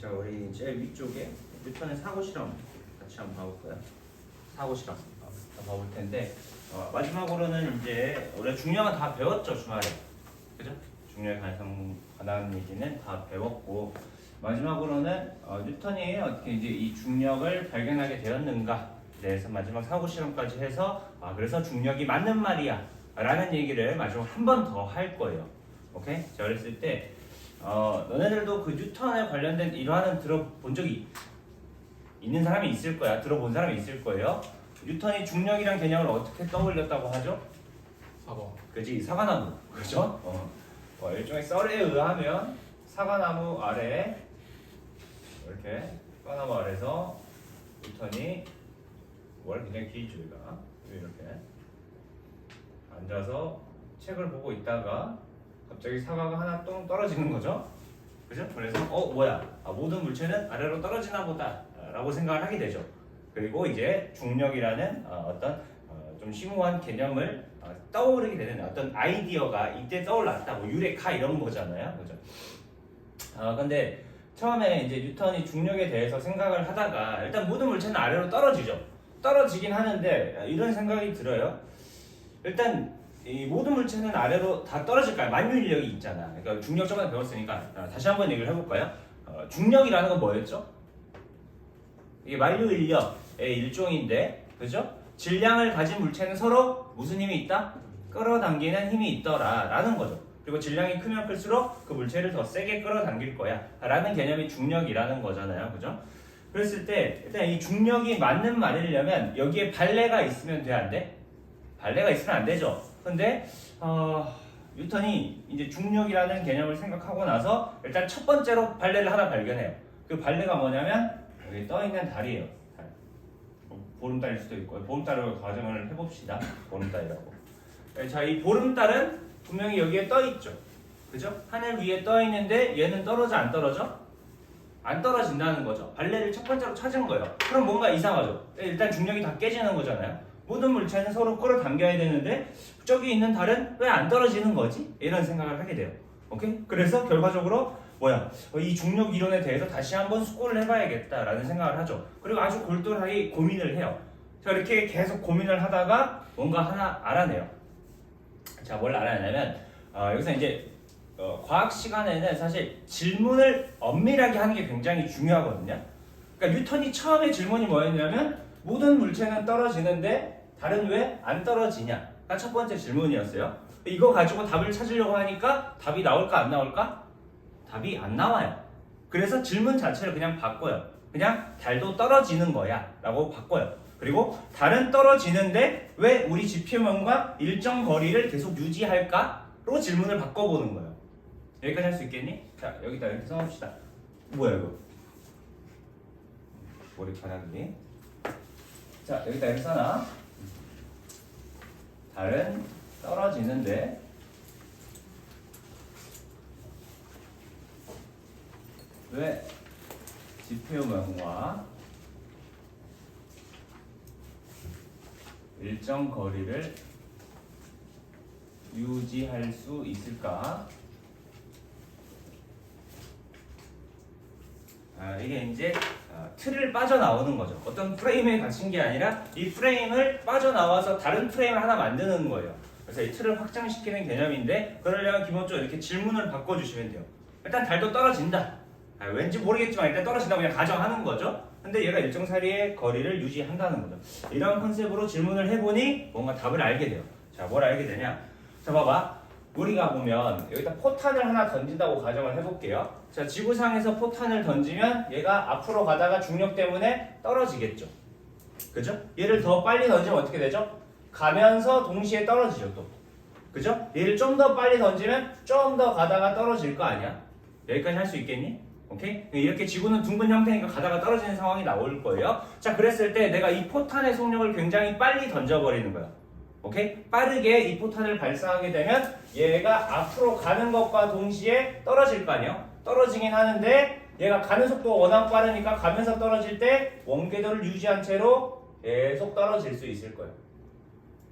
자, 우리 제일 위쪽에 뉴턴의 사고 실험 같이 한번 봐볼까요? 사고 실험 봐볼 텐데 마지막으로는 이제 우리가 중력은 다 배웠죠, 주말에. 그죠? 중력에 관한 얘기는 다 배웠고, 마지막으로는 뉴턴이 어떻게 이제 이 중력을 발견하게 되었는가 대해서 마지막 사고 실험까지 해서 그래서 중력이 맞는 말이야 라는 얘기를 마지막 한 번 더 할 거예요. 오케이? 자, 그랬을 때 너네들도 그 뉴턴에 관련된 일화는 들어본 적이 있는 사람이 있을 거야. 들어본 사람이 있을 거예요. 뉴턴이 중력이란 개념을 어떻게 떠올렸다고 하죠? 사과. 그지? 사과나무. 그죠? 일종의 썰에 의하면 사과나무 아래 이렇게 사과나무 아래서 뉴턴이 뭘 굉장히 길죠, 얘가. 이렇게 앉아서 책을 보고 있다가 갑자기 사과가 하나 똥 떨어지는 거죠. 그죠? 그래서 뭐야? 모든 물체는 아래로 떨어지나 보다 라고 생각을 하게 되죠. 그리고 이제 중력이라는 어떤 좀 심오한 개념을 떠오르게 되는 어떤 아이디어가 이때 떠올랐다. 뭐 유레카 이런 거잖아요. 그죠? 근데 처음에 이제 뉴턴이 중력에 대해서 생각을 하다가 일단 모든 물체는 아래로 떨어지죠. 떨어지긴 하는데 이런 생각이 들어요. 일단 이 모든 물체는 아래로 다 떨어질까요? 만유인력이 있잖아. 그러니까 중력 저번에 배웠으니까 다시 한번 얘기를 해볼까요? 중력이라는 건 뭐였죠? 이게 만유인력의 일종인데, 그죠? 질량을 가진 물체는 서로 무슨 힘이 있다? 끌어당기는 힘이 있더라 라는 거죠. 그리고 질량이 크면 클수록 그 물체를 더 세게 끌어당길 거야 라는 개념이 중력이라는 거잖아요. 그죠? 그랬을 때 일단 이 중력이 맞는 말이려면 여기에 발레가 있으면 돼, 안 돼? 발레가 있으면 안 되죠. 근데 뉴턴이 이제 중력이라는 개념을 생각하고 나서 일단 첫 번째로 발레를 하나 발견해요. 그 발레가 뭐냐면 여기 떠 있는 달이에요. 달. 보름달일 수도 있고, 보름달로 가정을 해봅시다. 보름달이라고. 자, 이 보름달은 분명히 여기에 떠 있죠. 그죠? 하늘 위에 떠 있는데 얘는 떨어져 안 떨어져? 안 떨어진다는 거죠. 발레를 첫 번째로 찾은 거예요. 그럼 뭔가 이상하죠. 일단 중력이 다 깨지는 거잖아요. 모든 물체는 서로 끌어당겨야 되는데 저기 있는 달은 왜 안 떨어지는 거지? 이런 생각을 하게 돼요. 오케이? 그래서 결과적으로 이 중력 이론에 대해서 다시 한번 숙고를 해봐야겠다라는 생각을 하죠. 그리고 아주 골똘하게 고민을 해요. 자, 이렇게 계속 고민을 하다가 뭔가 하나 알아내요. 자, 뭘 알아내냐면 여기서 이제 과학 시간에는 사실 질문을 엄밀하게 하는 게 굉장히 중요하거든요. 그러니까 뉴턴이 처음에 질문이 뭐였냐면 모든 물체는 떨어지는데 달은 왜 안 떨어지냐?가 첫 번째 질문이었어요. 이거 가지고 답을 찾으려고 하니까 답이 나올까 안 나올까? 답이 안 나와요. 그래서 질문 자체를 그냥 바꿔요. 그냥 달도 떨어지는 거야 라고 바꿔요. 그리고 달은 떨어지는데 왜 우리 지표면과 일정 거리를 계속 유지할까?로 질문을 바꿔보는 거예요. 여기까지 할 수 있겠니? 자, 여기다 이렇게 써봅시다. 뭐야 이거? 머리 반하기. 자, 여기다 이렇게 써놔. 달은 떨어지는데 왜 지표면과 일정 거리를 유지할 수 있을까? 이게 이제 틀을 빠져나오는 거죠. 어떤 프레임에 갇힌 게 아니라 이 프레임을 빠져나와서 다른 프레임을 하나 만드는 거예요. 그래서 이 틀을 확장시키는 개념인데, 그러려면 기본적으로 이렇게 질문을 바꿔주시면 돼요. 일단 달도 떨어진다. 왠지 모르겠지만 일단 떨어진다고 그냥 가정하는 거죠. 근데 얘가 일정 사이의 거리를 유지한다는 거죠. 이런 컨셉으로 질문을 해보니 뭔가 답을 알게 돼요. 자, 뭘 알게 되냐? 자, 봐봐. 우리가 보면 여기다 포탄을 하나 던진다고 가정을 해볼게요. 자, 지구상에서 포탄을 던지면 얘가 앞으로 가다가 중력 때문에 떨어지겠죠. 그죠? 얘를 더 빨리 던지면 어떻게 되죠? 가면서 동시에 떨어지죠, 또. 그죠? 얘를 좀 더 빨리 던지면 좀 더 가다가 떨어질 거 아니야? 여기까지 할 수 있겠니? 오케이? 이렇게 지구는 둥근 형태니까 가다가 떨어지는 상황이 나올 거예요. 자, 그랬을 때 내가 이 포탄의 속력을 굉장히 빨리 던져버리는 거야. 오케이? 빠르게 이 포탄을 발사하게 되면 얘가 앞으로 가는 것과 동시에 떨어질 거 아니에요? 떨어지긴 하는데 얘가 가는 속도가 워낙 빠르니까 가면서 떨어질 때 원궤도를 유지한 채로 계속 떨어질 수 있을 거예요.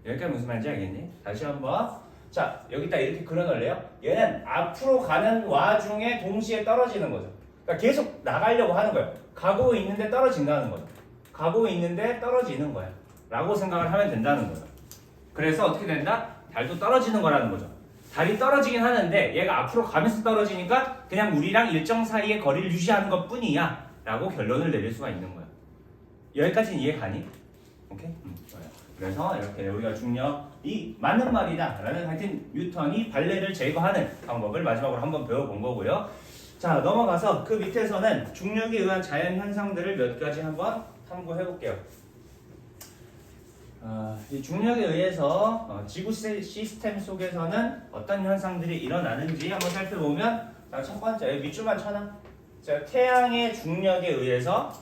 여기까지 무슨 말인지 알겠니? 다시 한번. 자, 여기다 이렇게 그려놓을래요? 얘는 앞으로 가는 와중에 동시에 떨어지는 거죠. 그러니까 계속 나가려고 하는 거예요. 가고 있는데 떨어진다는 거예요. 가고 있는데 떨어지는 거야. 라고 생각을 하면 된다는 거예요. 그래서 어떻게 된다? 달도 떨어지는 거라는 거죠. 달이 떨어지긴 하는데 얘가 앞으로 가면서 떨어지니까 그냥 우리랑 일정 사이의 거리를 유지하는 것 뿐이야 라고 결론을 내릴 수가 있는 거야. 여기까지는 이해 가니? 오케이? 좋아요. 그래서 이렇게 우리가 중력이 맞는 말이다 라는 하여튼 뉴턴이 발레를 제거하는 방법을 마지막으로 한번 배워본 거고요. 자, 넘어가서 그 밑에서는 중력에 의한 자연 현상들을 몇 가지 한번 탐구해 볼게요. 이 중력에 의해서 지구 시스템 속에서는 어떤 현상들이 일어나는지 한번 살펴보면, 자, 첫 번째 밑줄만 쳐놔. 자, 태양의 중력에 의해서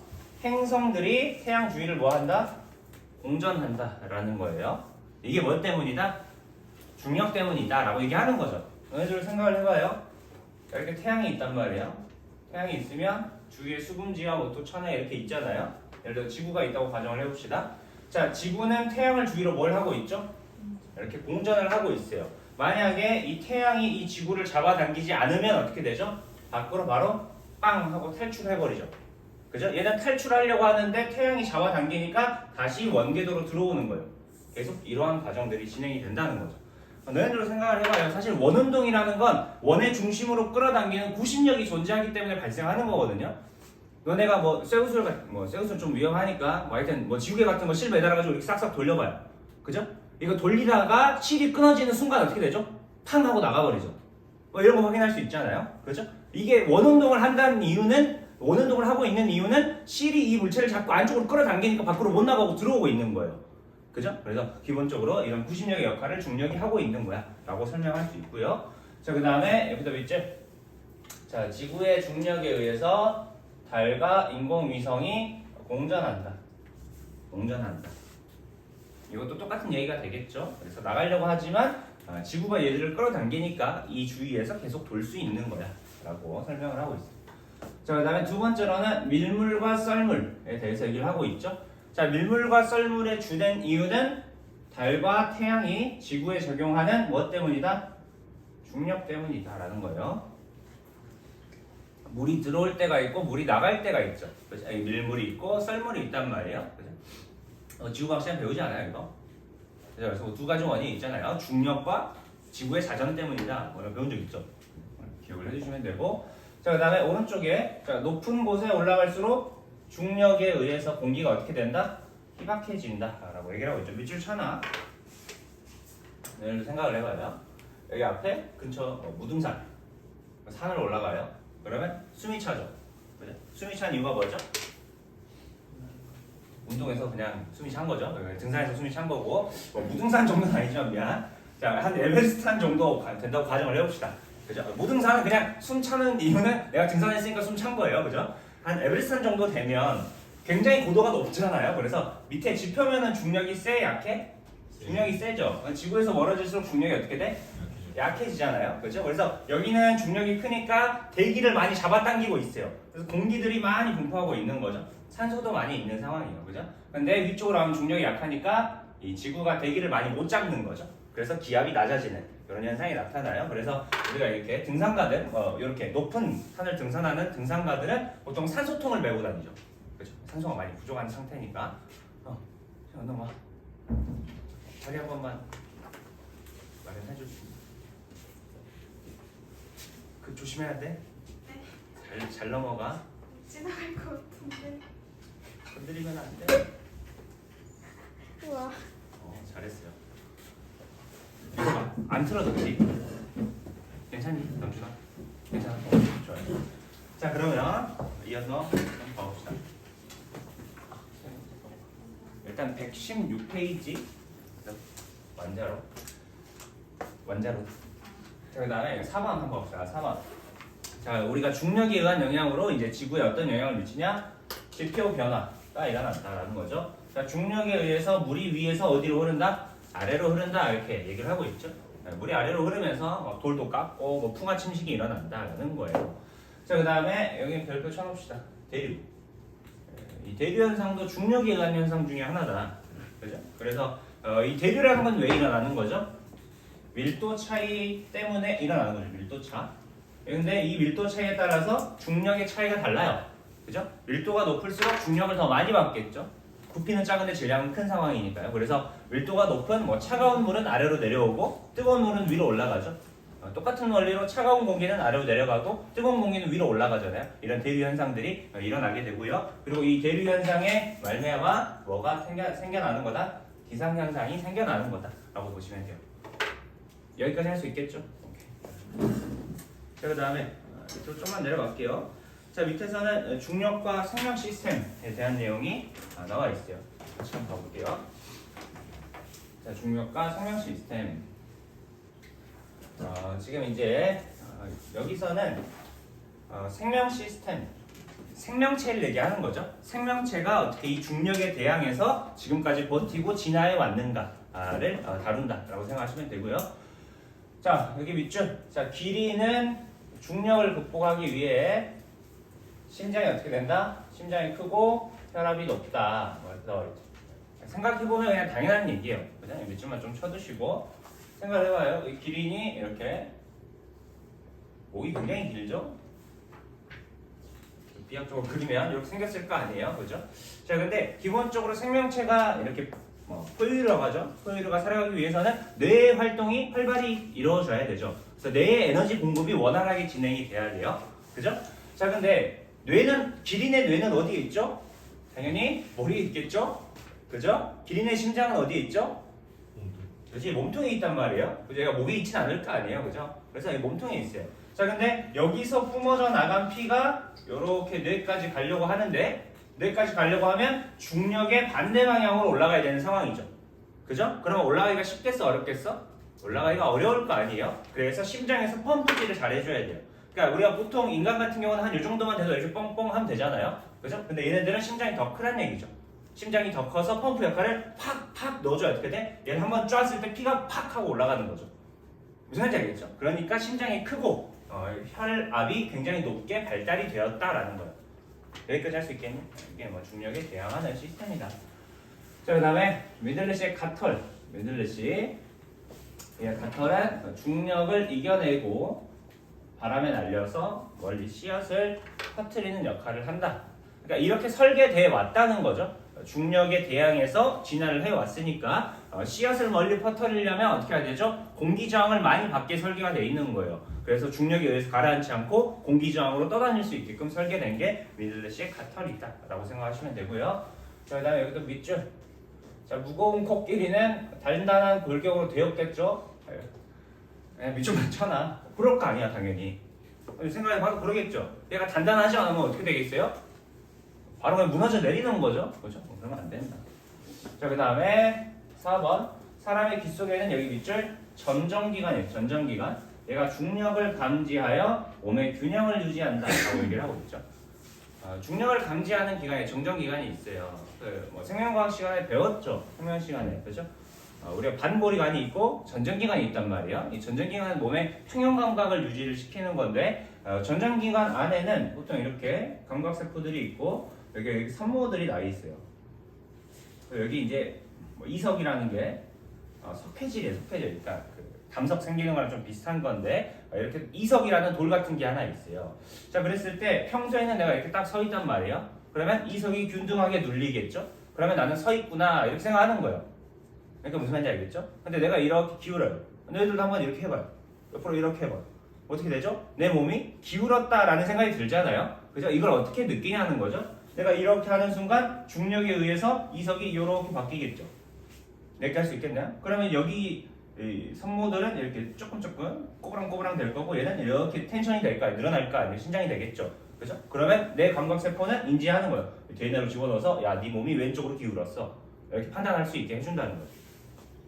행성들이 태양 주위를 뭐한다? 공전한다 라는 거예요. 이게 뭐 때문이다? 중력 때문이다 라고 얘기하는 거죠. 너희들 생각을 해봐요. 이렇게 태양이 있단 말이에요. 태양이 있으면 주위에 수금지와 또 천에 이렇게 있잖아요. 예를 들어 지구가 있다고 가정을 해봅시다. 자, 지구는 태양을 주위로 뭘 하고 있죠? 이렇게 공전을 하고 있어요. 만약에 이 태양이 이 지구를 잡아당기지 않으면 어떻게 되죠? 밖으로 바로 빵 하고 탈출해버리죠. 그죠? 얘는 탈출하려고 하는데 태양이 잡아당기니까 다시 원궤도로 들어오는 거예요. 계속 이러한 과정들이 진행이 된다는 거죠. 너희들도 생각을 해봐요. 사실 원운동이라는 건 원의 중심으로 끌어당기는 구심력이 존재하기 때문에 발생하는 거거든요. 너네가 쇠구슬 좀 위험하니까 하여튼 지우개 같은 거 실 매달아가지고 이렇게 싹싹 돌려봐요. 그죠? 이거 돌리다가 실이 끊어지는 순간 어떻게 되죠? 팡 하고 나가버리죠. 이런 거 확인할 수 있잖아요. 그죠? 이게 원운동을 한다는 이유는, 원운동을 하고 있는 이유는 실이 이 물체를 자꾸 안쪽으로 끌어당기니까 밖으로 못 나가고 들어오고 있는 거예요. 그죠? 그래서 기본적으로 이런 구심력의 역할을 중력이 하고 있는 거야 라고 설명할 수 있고요. 자, 그 다음에 여기다 밑줄. 자, 지구의 중력에 의해서 달과 인공위성이 공전한다. 이것도 똑같은 얘기가 되겠죠. 그래서 나가려고 하지만 지구가 얘들을 끌어당기니까 이 주위에서 계속 돌 수 있는 거야 라고 설명을 하고 있습니다. 자, 그 다음에 두 번째로는 밀물과 썰물에 대해서 얘기를 하고 있죠. 자, 밀물과 썰물의 주된 이유는 달과 태양이 지구에 적용하는 뭐 때문이다? 중력 때문이다 라는 거예요. 물이 들어올 때가 있고 물이 나갈 때가 있죠. 그렇죠? 밀물이 있고 썰물이 있단 말이에요. 그렇죠? 지구과학 시간 배우지 않아요, 이거? 그래서 두 가지 원인이 있잖아요. 중력과 지구의 자전 때문이다. 배운 적 있죠? 기억을 해주시면 되고. 자, 그 다음에 오른쪽에 높은 곳에 올라갈수록 중력에 의해서 공기가 어떻게 된다? 희박해진다 라고 얘기를 하고 있죠. 밑줄 쳐놔. 생각을 해봐요. 여기 앞에 근처 무등산, 산을 올라가요. 그러면 숨이 차죠. 그죠? 숨이 찬 이유가 뭐죠? 운동에서 그냥 숨이 찬 거죠. 등산에서 숨이 찬 거고, 무등산 정도는 아니지만 미안. 자, 한 에베레스트 산 정도 된다고 가정을 해봅시다. 그죠? 무등산은 그냥 숨 차는 이유는 내가 등산했으니까 숨 찬 거예요. 그죠? 한 에베레스트 산 정도 되면 굉장히 고도가 높잖아요. 그래서 밑에 지표면은 중력이 세, 약해? 중력이 세죠. 지구에서 멀어질수록 중력이 어떻게 돼? 약해지잖아요. 그렇죠? 그래서 여기는 중력이 크니까 대기를 많이 잡아당기고 있어요. 그래서 공기들이 많이 분포하고 있는 거죠. 산소도 많이 있는 상황이에요. 그죠? 근데 위쪽으로 하면 중력이 약하니까 이 지구가 대기를 많이 못 잡는 거죠. 그래서 기압이 낮아지는 그런 현상이 나타나요. 그래서 우리가 이렇게 등산가들, 이렇게 높은 산을 등산하는 등산가들은 보통 산소통을 메고 다니죠. 그렇죠? 산소가 많이 부족한 상태니까. 자, 넘어와. 자리 한 번만 마련해 줄 수 있나요? 조심해야 돼. 네. 잘 넘어가. 지나갈 것 같은데. 건드리면 안 돼. 우와. 잘했어요. 안 틀어졌지? 괜찮니, 남준아? 괜찮아? 좋아요. 자, 그러면 이어서 한번 봐봅시다. 일단 116페이지 완자로. 자, 그 다음에 4번 한번 봅시다. 4번. 자, 우리가 중력에 의한 영향으로 이제 지구에 어떤 영향을 미치냐? 지표 변화가 일어난다라는 거죠. 자, 중력에 의해서 물이 위에서 어디로 흐른다? 아래로 흐른다. 이렇게 얘기를 하고 있죠. 물이 아래로 흐르면서 돌도 깎고 풍화 침식이 일어난다라는 거예요. 자, 그 다음에 여기 별표 쳐놓읍시다. 대류. 이 대류 현상도 중력에 의한 현상 중에 하나다. 그죠? 그래서 이 대류라는 건 왜 일어나는 거죠? 밀도 차이 때문에 일어나는 거죠. 밀도 차. 근데 이 밀도 차이에 따라서 중력의 차이가 달라요. 그죠? 밀도가 높을수록 중력을 더 많이 받겠죠. 부피는 작은데 질량은 큰 상황이니까요. 그래서 밀도가 높은 뭐 차가운 물은 아래로 내려오고 뜨거운 물은 위로 올라가죠. 똑같은 원리로 차가운 공기는 아래로 내려가고 뜨거운 공기는 위로 올라가잖아요. 이런 대류 현상들이 일어나게 되고요. 그리고 이 대류 현상에 말미암아 뭐가 생겨나는 거다? 기상 현상이 생겨나는 거다라고 보시면 돼요. 여기까지 할 수 있겠죠? 오케이. 자, 그다음에 밑으로 좀만 내려갈게요. 자, 밑에서는 중력과 생명 시스템에 대한 내용이 나와 있어요. 같이 한번 봐볼게요. 자, 중력과 생명 시스템. 지금 이제 여기서는 생명 시스템, 생명체를 얘기하는 거죠. 생명체가 어떻게 이 중력에 대항해서 지금까지 버티고 진화해 왔는가를 다룬다라고 생각하시면 되고요. 자, 여기 밑줄. 자, 길이는 중력을 극복하기 위해 심장이 어떻게 된다? 심장이 크고 혈압이 높다. 생각해보면 그냥 당연한 얘기예요. 그냥 밑줄만 좀 쳐두시고 생각을 해봐요. 이 기린이 이렇게 목이 굉장히 길죠? 비약적으로 그리면 이렇게 생겼을 거 아니에요, 그죠? 자, 근데 기본적으로 생명체가 이렇게 포유류라고 하죠. 포유류가 살아가기 위해서는 뇌의 활동이 활발히 이루어져야 되죠. 그래서 뇌의 에너지 공급이 원활하게 진행이 돼야 돼요, 그죠? 자, 근데 기린의 뇌는 어디에 있죠? 당연히 머리에 있겠죠, 그죠? 기린의 심장은 어디에 있죠? 그렇지, 몸통에 있단 말이에요. 그죠? 얘가 목에 있진 않을 거 아니에요, 그죠? 그래서 이 몸통에 있어요. 자, 근데 여기서 뿜어져 나간 피가 이렇게 뇌까지 가려고 하는데, 뇌까지 가려고 하면 중력의 반대 방향으로 올라가야 되는 상황이죠. 그죠? 그러면 올라가기가 쉽겠어, 어렵겠어? 올라가기가 어려울 거 아니에요. 그래서 심장에서 펌프질을 잘 해줘야 돼요. 그러니까 우리가 보통 인간 같은 경우는 한 이 정도만 돼도 이렇게 뻥뻥 하면 되잖아요. 그죠? 근데 얘네들은 심장이 더 크란 얘기죠. 심장이 더 커서 펌프 역할을 팍팍 넣어줘야 어떻게 돼? 얘를 한번 쪼았을 때 피가 팍 하고 올라가는 거죠. 무슨 말인지 알겠죠? 그러니까 심장이 크고 혈압이 굉장히 높게 발달이 되었다라는 거예요. 여기까지 할 수 있겠니? 이게 뭐 중력에 대항하는 시스템이다. 자, 그 다음에 미들레시의 가털. 미들레시. 가털은 중력을 이겨내고 바람에 날려서 멀리 씨앗을 퍼뜨리는 역할을 한다. 그러니까 이렇게 설계되어 왔다는 거죠. 중력에 대항해서 진화를 해왔으니까 씨앗을 멀리 퍼뜨리려면 어떻게 해야 되죠? 공기저항을 많이 받게 설계가 되어 있는 거예요. 그래서 중력에 의해서 가라앉지 않고 공기저항으로 떠다닐 수 있게끔 설계된 게 미들레시의 가털이다 라고 생각하시면 되고요. 자, 그 다음에 여기도 밑줄. 자, 무거운 코끼리는 단단한 골격으로 되었겠죠? 밑줄만 쳐놔. 그럴 거 아니야, 당연히. 생각해봐도 그러겠죠. 얘가 단단하지 않으면 어떻게 되겠어요? 바로 그냥 무너져 내리는 거죠. 그죠? 그러면 안 된다. 자, 그 다음에 4번. 사람의 귀 속에는 여기 밑줄 전정기관이에요. 전정기관. 얘가 중력을 감지하여 몸의 균형을 유지한다라고 얘기를 하고 있죠. 중력을 감지하는 기관에 정정기관이 있어요. 뭐 생명과학 시간에 배웠죠. 생명 시간에. 그죠? 우리가 반고리관이 있고 전정기관이 있단 말이에요. 이 전정기관은 몸의 평형 감각을 유지를 시키는 건데 전정기관 안에는 보통 이렇게 감각세포들이 있고 여기 산모들이 나 있어요. 여기 이제 뭐 이석이라는 게 석회질이에요. 석회질. 그러니까 담석 생기는 거랑 좀 비슷한 건데 이렇게 이석이라는 돌 같은 게 하나 있어요. 자, 그랬을 때 평소에는 내가 이렇게 딱 서 있단 말이에요. 그러면 이석이 균등하게 눌리겠죠. 그러면 나는 서 있구나 이렇게 생각하는 거예요. 그러니까 무슨 말인지 알겠죠? 근데 내가 이렇게 기울어요. 너희들도 한번 이렇게 해봐요. 옆으로 이렇게 해봐요. 어떻게 되죠? 내 몸이 기울었다라는 생각이 들잖아요. 그죠? 이걸 어떻게 느끼냐는 거죠? 내가 이렇게 하는 순간 중력에 의해서 이석이 이렇게 바뀌겠죠. 이렇게 할 수 있겠나요? 그러면 여기 이 성모들은 이렇게 조금 꼬부랑꼬부랑 될 거고 얘는 이렇게 텐션이 될까 늘어날까 아니면 신장이 되겠죠. 그죠? 그러면 내 감각세포는 인지하는 거예요. 데이터를 집어넣어서 야, 네 몸이 왼쪽으로 기울었어. 이렇게 판단할 수 있게 해준다는 거죠.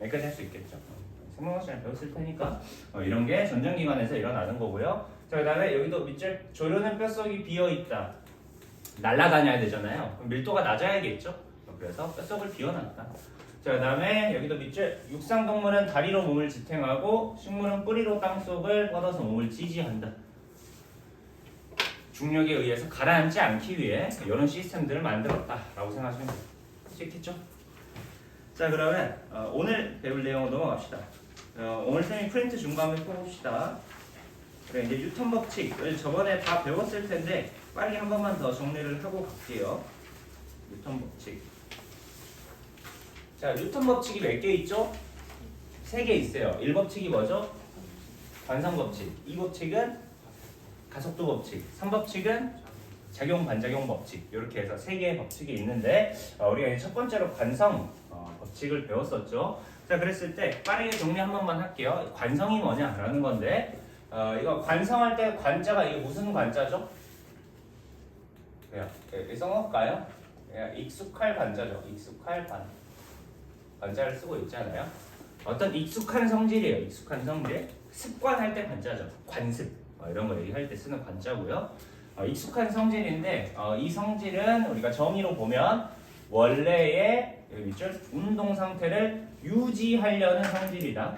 여기까지 할 수 있겠죠. 생명학 시간에 배웠을 테니까 이런 게 전정기관에서 일어나는 거고요. 자, 그 다음에 여기도 밑줄 조류는 뼛속이 비어있다. 날아다녀야 되잖아요. 그럼 밀도가 낮아야겠죠. 그래서 뼛속을 비워놨다. 자, 그 다음에 여기도 밑줄 육상동물은 다리로 몸을 지탱하고 식물은 뿌리로 땅속을 뻗어서 몸을 지지한다. 중력에 의해서 가라앉지 않기 위해 이런 시스템들을 만들었다라고 생각하시면 돼요. 아시겠죠? 자, 그러면 오늘 배울 내용으로 넘어갑시다. 오늘 쌤이 프린트 준 거 한번 펴봅시다. 그래 이제 뉴턴 법칙 저번에 다 배웠을 텐데 빨리 한 번만 더 정리를 하고 갈게요. 뉴턴 법칙. 자, 뉴턴 법칙이 몇 개 있죠? 3개 있어요. 1법칙이 뭐죠? 관성 법칙. 2법칙은 가속도 법칙. 3법칙은 작용 반작용 법칙. 이렇게 해서 3개의 법칙이 있는데 우리가 이제 첫 번째로 관성 법칙을 배웠었죠. 자, 그랬을 때 빠르게 정리 한 번만 할게요. 관성이 뭐냐라는 건데 이거 관성할 때 관자가 이게 무슨 관자죠? 여기 써놓을까요? 익숙할 관자죠. 익숙할 관자를 쓰고 있잖아요. 어떤 익숙한 성질이에요. 익숙한 성질. 습관할 때 관자죠. 관습 이런 거 얘기할 때 쓰는 관자고요. 익숙한 성질인데 이 성질은 우리가 정의로 보면 원래의 여기 밑줄 운동 상태를 유지하려는 성질이다.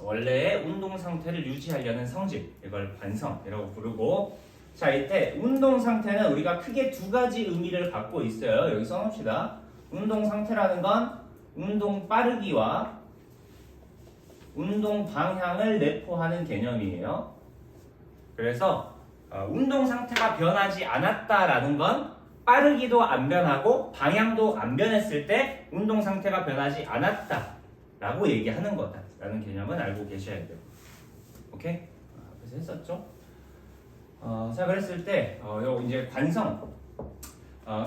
원래의 운동 상태를 유지하려는 성질, 이걸 관성이라고 부르고, 자 이때 운동 상태는 우리가 크게 2가지 의미를 갖고 있어요. 여기 써놓읍시다. 운동 상태라는 건 운동 빠르기와 운동 방향을 내포하는 개념이에요. 그래서 운동 상태가 변하지 않았다라는 건 빠르기도 안 변하고 방향도 안 변했을 때 운동 상태가 변하지 않았다라고 얘기하는 거다라는 개념은 알고 계셔야 돼요. 오케이? 그래서 했었죠. 자 그랬을 때 요 이제 관성.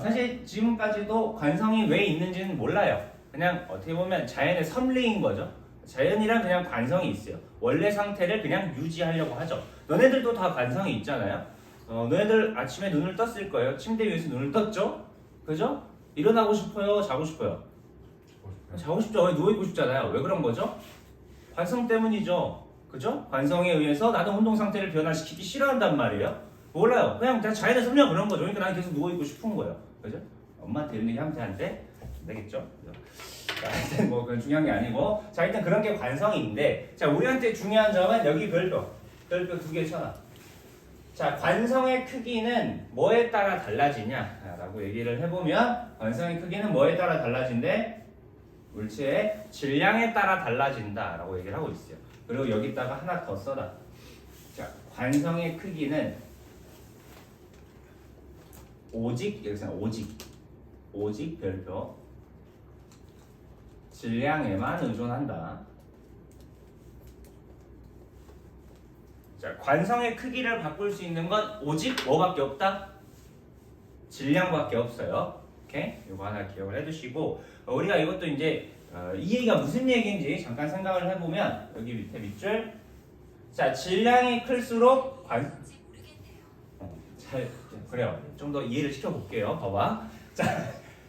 사실 지금까지도 관성이 왜 있는지는 몰라요. 그냥 어떻게 보면 자연의 섭리인 거죠. 자연이란 그냥 관성이 있어요. 원래 상태를 그냥 유지하려고 하죠. 너네들도 다 관성이 있잖아요. 너네들 아침에 눈을 떴을 거예요. 침대 위에서 눈을 떴죠? 그죠? 일어나고 싶어요? 자고 싶어요? 자고 싶죠. 누워있고 싶잖아요. 왜 그런 거죠? 관성 때문이죠. 그죠? 관성에 의해서 나도 운동 상태를 변화시키기 싫어한단 말이에요. 몰라요. 그냥 자연의 섭리가 그런 거죠. 그러니까 나는 계속 누워있고 싶은 거예요. 그죠? 엄마한테 이런 얘기 하면 되는데 안 되겠죠? 하여튼 뭐 그건 중요한 게 아니고, 자 일단 그런 게 관성인데, 자 우리한테 중요한 점은 여기 별표 2개 쳐놔. 자 관성의 크기는 뭐에 따라 달라지냐라고 얘기를 해보면, 관성의 크기는 뭐에 따라 달라진대? 물체의 질량에 따라 달라진다라고 얘기를 하고 있어요. 그리고 여기다가 하나 더 써놔. 자 관성의 크기는 오직, 여기서 오직 별표 질량에만 의존한다. 자, 관성의 크기를 바꿀 수 있는 건 오직 뭐밖에 없다? 질량밖에 없어요. 오케이? 이거 하나 기억을 해두시고, 우리가 이것도 이제 이 얘기가 무슨 얘기인지 잠깐 생각을 해보면, 여기 밑에 밑줄, 자 질량이 클수록 그래요. 좀 더 이해를 시켜볼게요. 봐봐. 자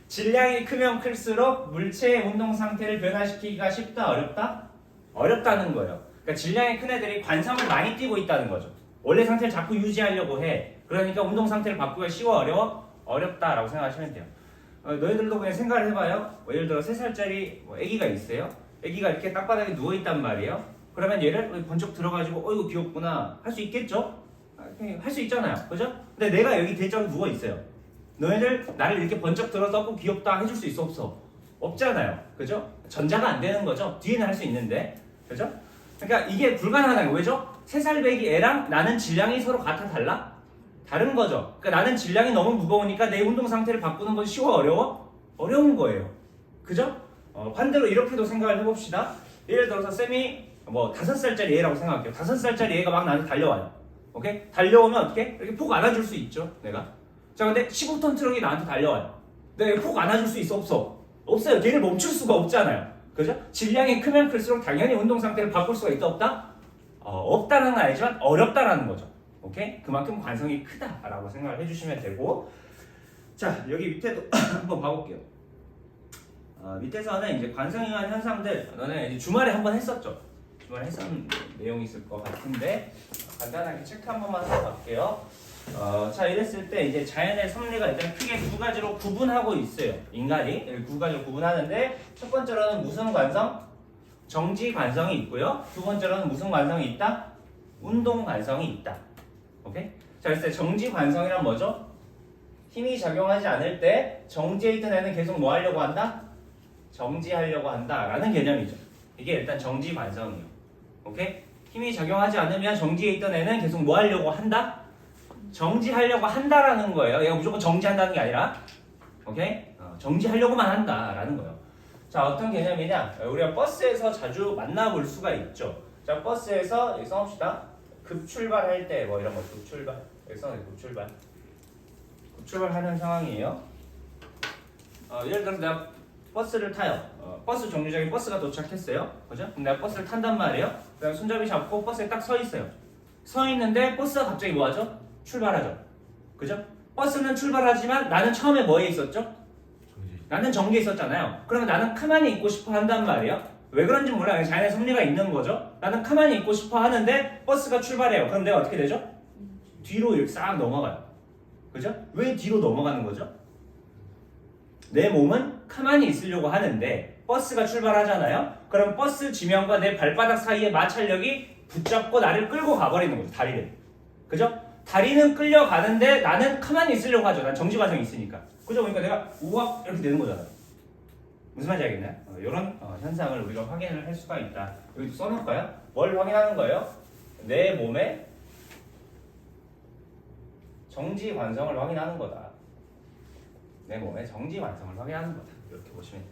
질량이 크면 클수록 물체의 운동 상태를 변화시키기가 쉽다, 어렵다? 어렵다는 거예요. 그러니까 질량이 큰 애들이 관성을 많이 띄고 있다는 거죠. 원래 상태를 자꾸 유지하려고 해. 그러니까 운동 상태를 바꾸기가 쉬워, 어려워? 어렵다라고 생각하시면 돼요. 너희들도 그냥 생각을 해봐요. 예를 들어 3살짜리 애기가 있어요. 애기가 이렇게 땅바닥에 누워있단 말이에요. 그러면 얘를 번쩍 들어가지고 이거 귀엽구나 할 수 있겠죠? 할 수 있잖아요. 그죠? 근데 내가 여기 대자로 누워있어요. 너희들 나를 이렇게 번쩍 들어서 귀엽다 해줄 수 있어, 없어? 없잖아요. 그죠? 전자가 안 되는 거죠. 뒤에는 할 수 있는데. 그죠? 그러니까 이게 불가능하다는 거. 왜죠? 3살 배기 애랑 나는 질량이 서로 같아, 달라? 다른 거죠. 그러니까 나는 질량이 너무 무거우니까 내 운동 상태를 바꾸는 건 쉬워, 어려워? 어려운 거예요. 그죠? 반대로 이렇게도 생각을 해봅시다. 예를 들어서 쌤이 5살짜리 애라고 생각할게요. 5살짜리 애가 막 나한테 달려와요. 오케이? 달려오면 어떻게? 이렇게 폭 안아줄 수 있죠, 내가. 자, 근데 15톤 트럭이 나한테 달려와요. 내가 폭 안아줄 수 있어, 없어? 없어요. 걔를 멈출 수가 없잖아요. 그죠? 질량이 크면 클수록 당연히 운동 상태를 바꿀 수가 있다, 없다? 없다는 건 아니지만 어렵다라는 거죠. 오케이? 그만큼 관성이 크다라고 생각을 해주시면 되고, 자 여기 밑에도 한번 봐볼게요. 밑에서는 이제 관성이한 현상들, 너네 이제 주말에 한번 했었죠. 주말에 했었는 내용이 있을 것 같은데 간단하게 체크 한 번만 하고 갈게요. 자 이랬을 때 이제 자연의 섭리가 일단 크게 2가지로 구분하고 있어요. 인간이 2가지로 구분하는데, 첫 번째로는 무슨 관성? 정지 관성이 있고요. 두 번째로는 무슨 관성이 있다? 운동 관성이 있다. 오케이? 자 그랬을 때 정지 관성이란 뭐죠? 힘이 작용하지 않을 때 정지해 있던 애는 계속 뭐 하려고 한다? 정지하려고 한다 라는 개념이죠. 이게 일단 정지 관성이에요. 오케이? 힘이 작용하지 않으면 정지해 있던 애는 계속 뭐 하려고 한다? 정지하려고 한다라는 거예요. 얘가 무조건 정지한다는 게 아니라, 오케이? 정지하려고만 한다라는 거예요. 자, 어떤 개념이냐? 우리가 버스에서 자주 만나볼 수가 있죠. 자, 버스에서 여기 써봅시다. 급출발할 때 뭐 이런 거 급출발. 여기 써놓은 급출발. 급출발하는 상황이에요. 예를 들어서 내가 버스를 타요. 버스 정류장에 버스가 도착했어요. 그죠? 그럼 내가 버스를 탄단 말이에요. 그다음 손잡이 잡고 버스에 딱 서 있어요. 서 있는데 버스가 갑자기 뭐 하죠? 출발하죠. 그죠? 버스는 출발하지만 나는 처음에 뭐에 있었죠? 나는 정지에 있었잖아요. 그러면 나는 가만히 있고 싶어 한단 말이에요. 왜 그런지 몰라요. 자연의 섭리가 있는 거죠. 나는 가만히 있고 싶어 하는데 버스가 출발해요. 그럼 내가 어떻게 되죠? 뒤로 이렇게 싹 넘어가요. 그죠? 왜 뒤로 넘어가는 거죠? 내 몸은 가만히 있으려고 하는데 버스가 출발하잖아요. 그럼 버스 지면과 내 발바닥 사이의 마찰력이 붙잡고 나를 끌고 가버리는 거죠. 다리를. 그죠? 다리는 끌려가는데 나는 가만히 있으려고 하죠. 난 정지 과정이 있으니까. 그죠? 그러니까 내가 우악 이렇게 되는 거잖아요. 무슨 말인지 알겠나요? 이런 현상을 우리가 확인을 할 수가 있다. 여기도 써놓을까요? 뭘 확인하는 거예요? 내 몸의 정지 관성을 확인하는 거다. 내 몸의 정지 관성을 확인하는 거다. 이렇게 보시면 돼요.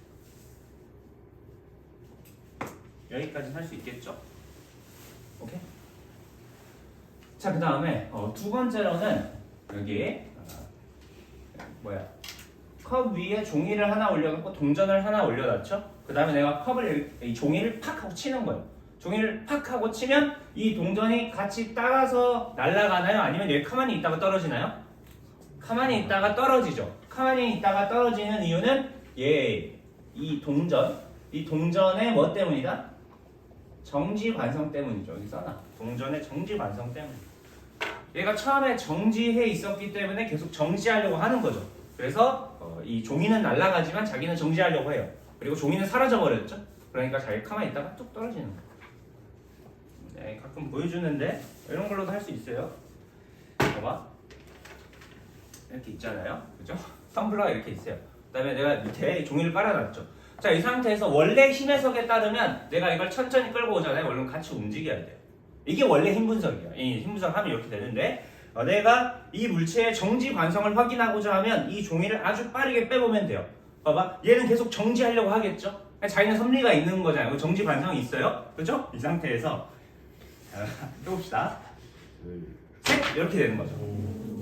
여기까지 할 수 있겠죠? 오케이? 자, 그 다음에 두 번째로는 여기 컵 위에 종이를 하나 올려놓고 동전을 하나 올려놨죠? 그 다음에 내가 컵을 이 종이를 팍 하고 치는 거예요. 종이를 팍 하고 치면 이 동전이 같이 따라서 날아가나요? 아니면 여기 가만히 있다가 떨어지나요? 가만히 있다가 떨어지죠. 가만히 있다가 떨어지는 이유는 이 동전의 뭐 때문이다? 정지 관성 때문이죠. 여기 써놔. 동전의 정지 관성 때문. 얘가 처음에 정지해 있었기 때문에 계속 정지하려고 하는 거죠. 그래서 이 종이는 날아가지만 자기는 정지하려고 해요. 그리고 종이는 사라져 버렸죠. 그러니까 자기 가만히 있다가 뚝 떨어지는 거예요. 네, 가끔 보여주는데 이런 걸로도 할 수 있어요. 봐봐. 이렇게 있잖아요. 그죠? 텀블러가 이렇게 있어요. 그 다음에 내가 밑에 종이를 깔아놨죠. 자, 이 상태에서 원래 힘 해석에 따르면 내가 이걸 천천히 끌고 오잖아요. 원래 같이 움직여야 돼요. 이게 원래 힘 분석이에요. 이 힘 분석 하면 이렇게 되는데 내가 이 물체의 정지 관성을 확인하고자 하면 이 종이를 아주 빠르게 빼보면 돼요. 봐봐. 얘는 계속 정지하려고 하겠죠? 자기는 섭리가 있는 거잖아요. 정지 관성이 있어요. 그죠? 이 상태에서 해봅시다. 둘, 셋! 이렇게 되는 거죠.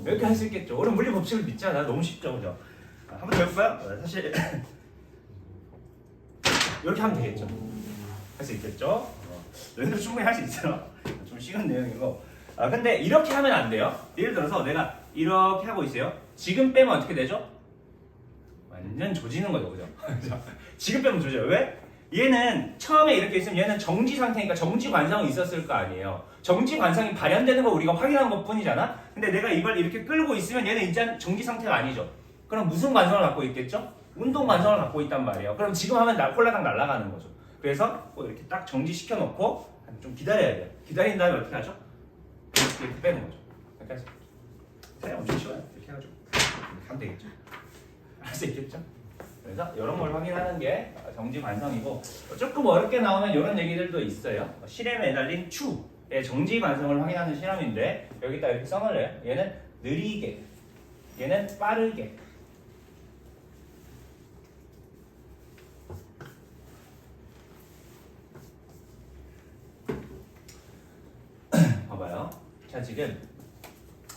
이렇게 할 수 있겠죠. 우리 물리 법칙을 믿잖아. 너무 쉽죠. 그죠? 한번 더 해볼까요? 사실 이렇게 하면 되겠죠. 할 수 있겠죠? 너희들 충분히 할 수 있어요. 좀 쉬운 내용이고. 근데 이렇게 하면 안 돼요. 예를 들어서 내가 이렇게 하고 있어요. 지금 빼면 어떻게 되죠? 완전 조지는 거죠. 그죠? 지금 빼면 조져요. 왜? 얘는 처음에 이렇게 있으면 얘는 정지 상태니까 정지 관성이 있었을 거 아니에요. 정지 관성이 발현되는 거 우리가 확인한 것 뿐이잖아. 근데 내가 이걸 이렇게 끌고 있으면 얘는 일단 정지 상태가 아니죠. 그럼 무슨 관성을 갖고 있겠죠? 운동 관성을 갖고 있단 말이에요. 그럼 지금 하면 홀라당 날아가는 거죠. 그래서 이렇게 딱 정지시켜 놓고 좀 기다려야 돼요. 기다린 다음에 어떻게 하죠? 이렇게 빼는 거죠. 그러니까 엄청 쉬워요. 이렇게 해가지고 하면 되겠죠. 할 수 있겠죠? 그래서 이런 걸 확인하는 게 정지 관성이고, 조금 어렵게 나오면 이런 얘기들도 있어요. 실에 매달린 추의 정지 관성을 확인하는 실험인데 여기다 이렇게 써놓을래요. 얘는 느리게, 얘는 빠르게. 봐봐요. 자, 지금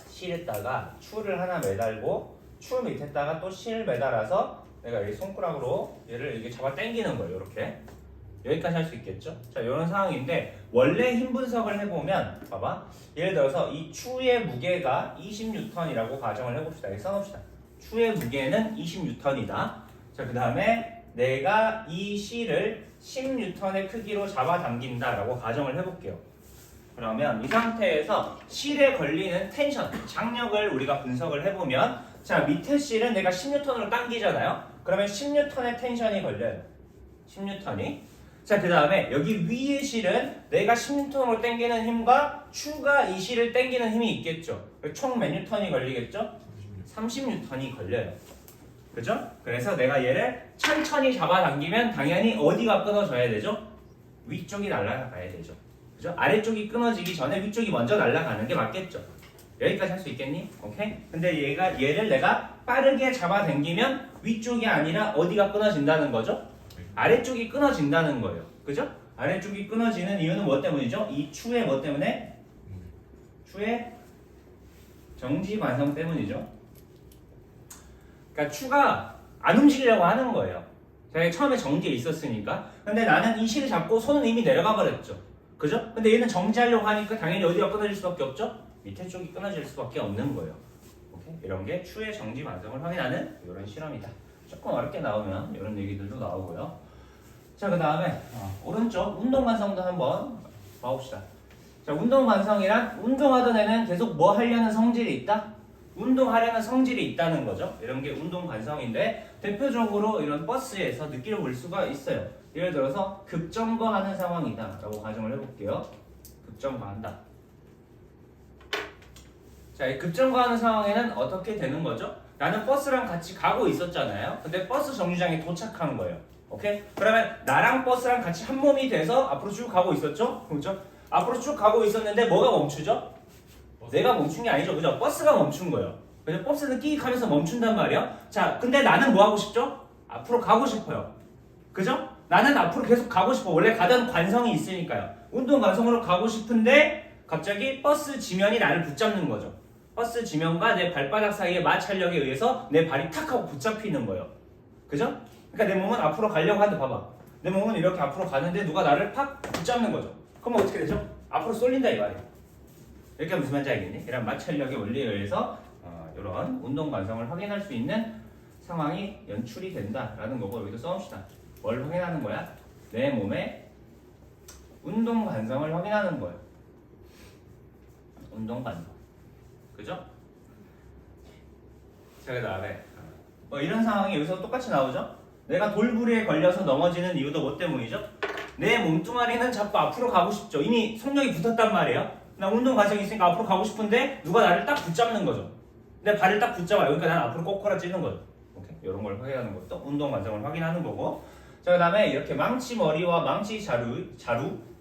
실에다가 추를 하나 매달고 추 밑에다가 또 실 매달아서 내가 여기 손가락으로 얘를 이렇게 잡아 당기는 거예요. 이렇게 여기까지 할 수 있겠죠? 자, 이런 상황인데 원래 힘 분석을 해보면 봐봐. 예를 들어서 이 추의 무게가 20N이라고 가정을 해봅시다. 여기 써놓읍시다. 추의 무게는 20N이다. 자, 그 다음에 내가 이 실을 10N의 크기로 잡아당긴다라고 가정을 해볼게요. 그러면 이 상태에서 실에 걸리는 텐션, 장력을 우리가 분석을 해보면, 자, 밑에 실은 내가 10N으로 당기잖아요. 그러면 10N의 텐션이 걸려요. 10N이. 자, 그 다음에 여기 위의 실은 내가 10N으로 당기는 힘과 추가 이 실을 당기는 힘이 있겠죠. 총 몇 N이 걸리겠죠? 30N이 걸려요. 그죠? 그래서 내가 얘를 천천히 잡아당기면 당연히 어디가 끊어져야 되죠? 위쪽이 날아가야 되죠. 그죠? 아래쪽이 끊어지기 전에 위쪽이 먼저 날아가는 게 맞겠죠. 여기까지 할 수 있겠니? 오케이? 근데 얘를 내가 빠르게 잡아당기면 위쪽이 아니라 어디가 끊어진다는 거죠? 아래쪽이 끊어진다는 거예요. 그죠? 아래쪽이 끊어지는 이유는 뭐 때문이죠? 이 추의 뭐 때문에? 추의 정지 관성 때문이죠. 그러니까 추가 안 움직이려고 하는 거예요. 제가 처음에 정지에 있었으니까. 근데 나는 이 실을 잡고 손은 이미 내려가 버렸죠. 그죠? 근데 얘는 정지하려고 하니까 당연히 어디가 끊어질 수밖에 없죠? 밑에 쪽이 끊어질 수밖에 없는 거예요. 오케이? 이런 게 추의 정지 관성을 확인하는 이런 실험이다. 조금 어렵게 나오면 이런 얘기들도 나오고요. 자, 그 다음에 오른쪽 운동 관성도 한번 봐봅시다. 자, 운동 관성이란 운동하던 애는 계속 뭐 하려는 성질이 있다? 운동하려는 성질이 있다는 거죠. 이런 게 운동 관성인데 대표적으로 이런 버스에서 느껴볼 수가 있어요. 예를 들어서 급정거하는 상황이다 라고 가정을 해볼게요. 급정거한다. 자, 이 급정거하는 상황에는 어떻게 되는 거죠? 나는 버스랑 같이 가고 있었잖아요. 근데 버스 정류장에 도착한 거예요. 오케이? 그러면 나랑 버스랑 같이 한 몸이 돼서 앞으로 쭉 가고 있었죠? 그렇죠? 앞으로 쭉 가고 있었는데 뭐가 멈추죠? 내가 멈춘 게 아니죠. 그죠? 버스가 멈춘 거예요. 그죠? 버스는 끼익 하면서 멈춘단 말이야. 자, 근데 나는 뭐 하고 싶죠? 앞으로 가고 싶어요. 그죠? 나는 앞으로 계속 가고 싶어. 원래 가던 관성이 있으니까요. 운동 관성으로 가고 싶은데 갑자기 버스 지면이 나를 붙잡는 거죠. 버스 지면과 내 발바닥 사이의 마찰력에 의해서 내 발이 탁 하고 붙잡히는 거예요. 그죠? 그러니까 내 몸은 앞으로 가려고 하는데 봐봐. 내 몸은 이렇게 앞으로 가는데 누가 나를 팍 붙잡는 거죠. 그럼 어떻게 되죠? 앞으로 쏠린다 이 말이야. 이렇게 무슨 말인지 알겠니? 이런 마찰력의 원리에 의해서 이런 운동 관성을 확인할 수 있는 상황이 연출이 된다라는 거고 여기도 써봅시다. 뭘 확인하는 거야? 내 몸의 운동 관성을 확인하는 거예요. 운동 관성. 그죠? 자, 그 다음에 이런 상황이 여기서 똑같이 나오죠? 내가 돌부리에 걸려서 넘어지는 이유도 뭐 때문이죠? 내 몸뚱아리는 자꾸 앞으로 가고 싶죠. 이미 속력이 붙었단 말이에요. 나 운동 과정이 있으니까 앞으로 가고 싶은데 누가 나를 딱 붙잡는 거죠. 내 발을 딱 붙잡아요. 그러니까 난 앞으로 꼬꾸라지는 거죠. 오케이? 이런 걸 확인하는 것도 운동 과정을 확인하는 거고. 자, 그 다음에 이렇게 망치 머리와 망치 자루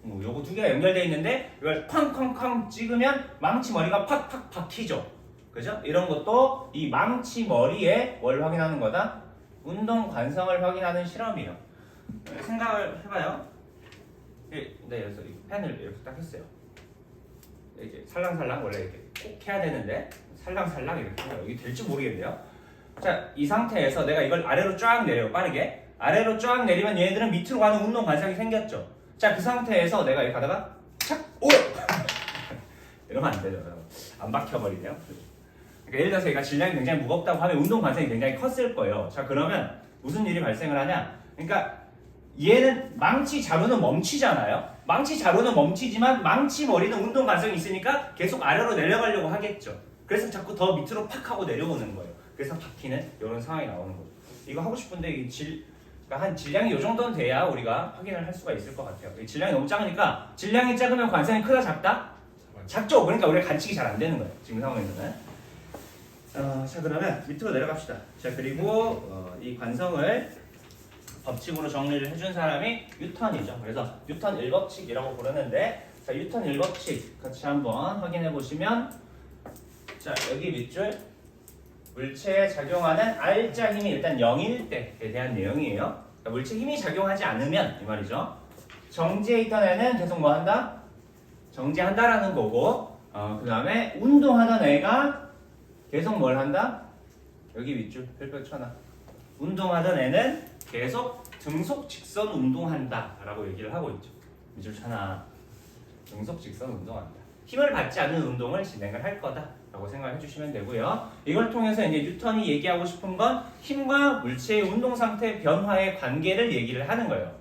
요거 두 개가 연결되어 있는데 이걸 쾅쾅쾅 찍으면 망치 머리가 팍팍 박히죠. 그죠? 이런 것도 이 망치 머리에 뭘 확인하는 거다? 운동 관성을 확인하는 실험이에요. 생각을 해봐요. 네, 그래서 이 펜을 이렇게 딱 했어요. 이렇게 살랑살랑 원래 이렇게 꼭 해야 되는데 살랑살랑 이렇게 해요. 이게 될지 모르겠네요. 자, 이 상태에서 내가 이걸 아래로 쫙 내려요. 빠르게. 아래로 쫙 내리면 얘네들은 밑으로 가는 운동 관성이 생겼죠. 자, 그 상태에서 내가 이렇게 가다가 착! 오! 이러면 안 되죠. 안 박혀버리네요. 그러니까 예를 들어서 얘가 질량이 굉장히 무겁다고 하면 운동 관성이 굉장히 컸을 거예요. 자, 그러면 무슨 일이 발생을 하냐? 그러니까 얘는 망치 자루는 멈추잖아요. 망치 자루는 멈추지만 망치 머리는 운동 관성이 있으니까 계속 아래로 내려가려고 하겠죠. 그래서 자꾸 더 밑으로 팍 하고 내려오는 거예요. 그래서 박히는 이런 상황이 나오는 거죠. 이거 하고 싶은데 그러니까 한 질량이 이 정도는 돼야 우리가 확인을 할 수가 있을 것 같아요. 질량이 너무 작으니까 질량이 작으면 관성이 크다 작다? 작죠. 그러니까 우리가 관측이 잘 안 되는 거예요. 지금 상황에서는. 자, 그러면 밑으로 내려갑시다. 자, 그리고 이 관성을 법칙으로 정리를 해준 사람이 뉴턴이죠. 그래서 뉴턴 1법칙이라고 부르는데, 자, 뉴턴 1법칙 같이 한번 확인해 보시면, 자, 여기 밑줄 물체에 작용하는 R자 힘이 일단 0일 때에 대한 내용이에요. 그러니까 물체 힘이 작용하지 않으면 이 말이죠. 정지해 있던 애는 계속 뭐 한다? 정지한다라는 거고, 그 다음에 운동하던 애가 계속 뭘 한다? 여기 밑줄 펼펼 쳐놔. 운동하던 애는 계속 등속 직선 운동한다 라고 얘기를 하고 있죠. 밑줄 쳐놔. 등속 직선 운동한다. 힘을 받지 않는 운동을 진행을 할 거다 라고 생각해 주시면 되고요. 이걸 통해서 이제 뉴턴이 얘기하고 싶은 건 힘과 물체의 운동 상태 변화의 관계를 얘기를 하는 거예요.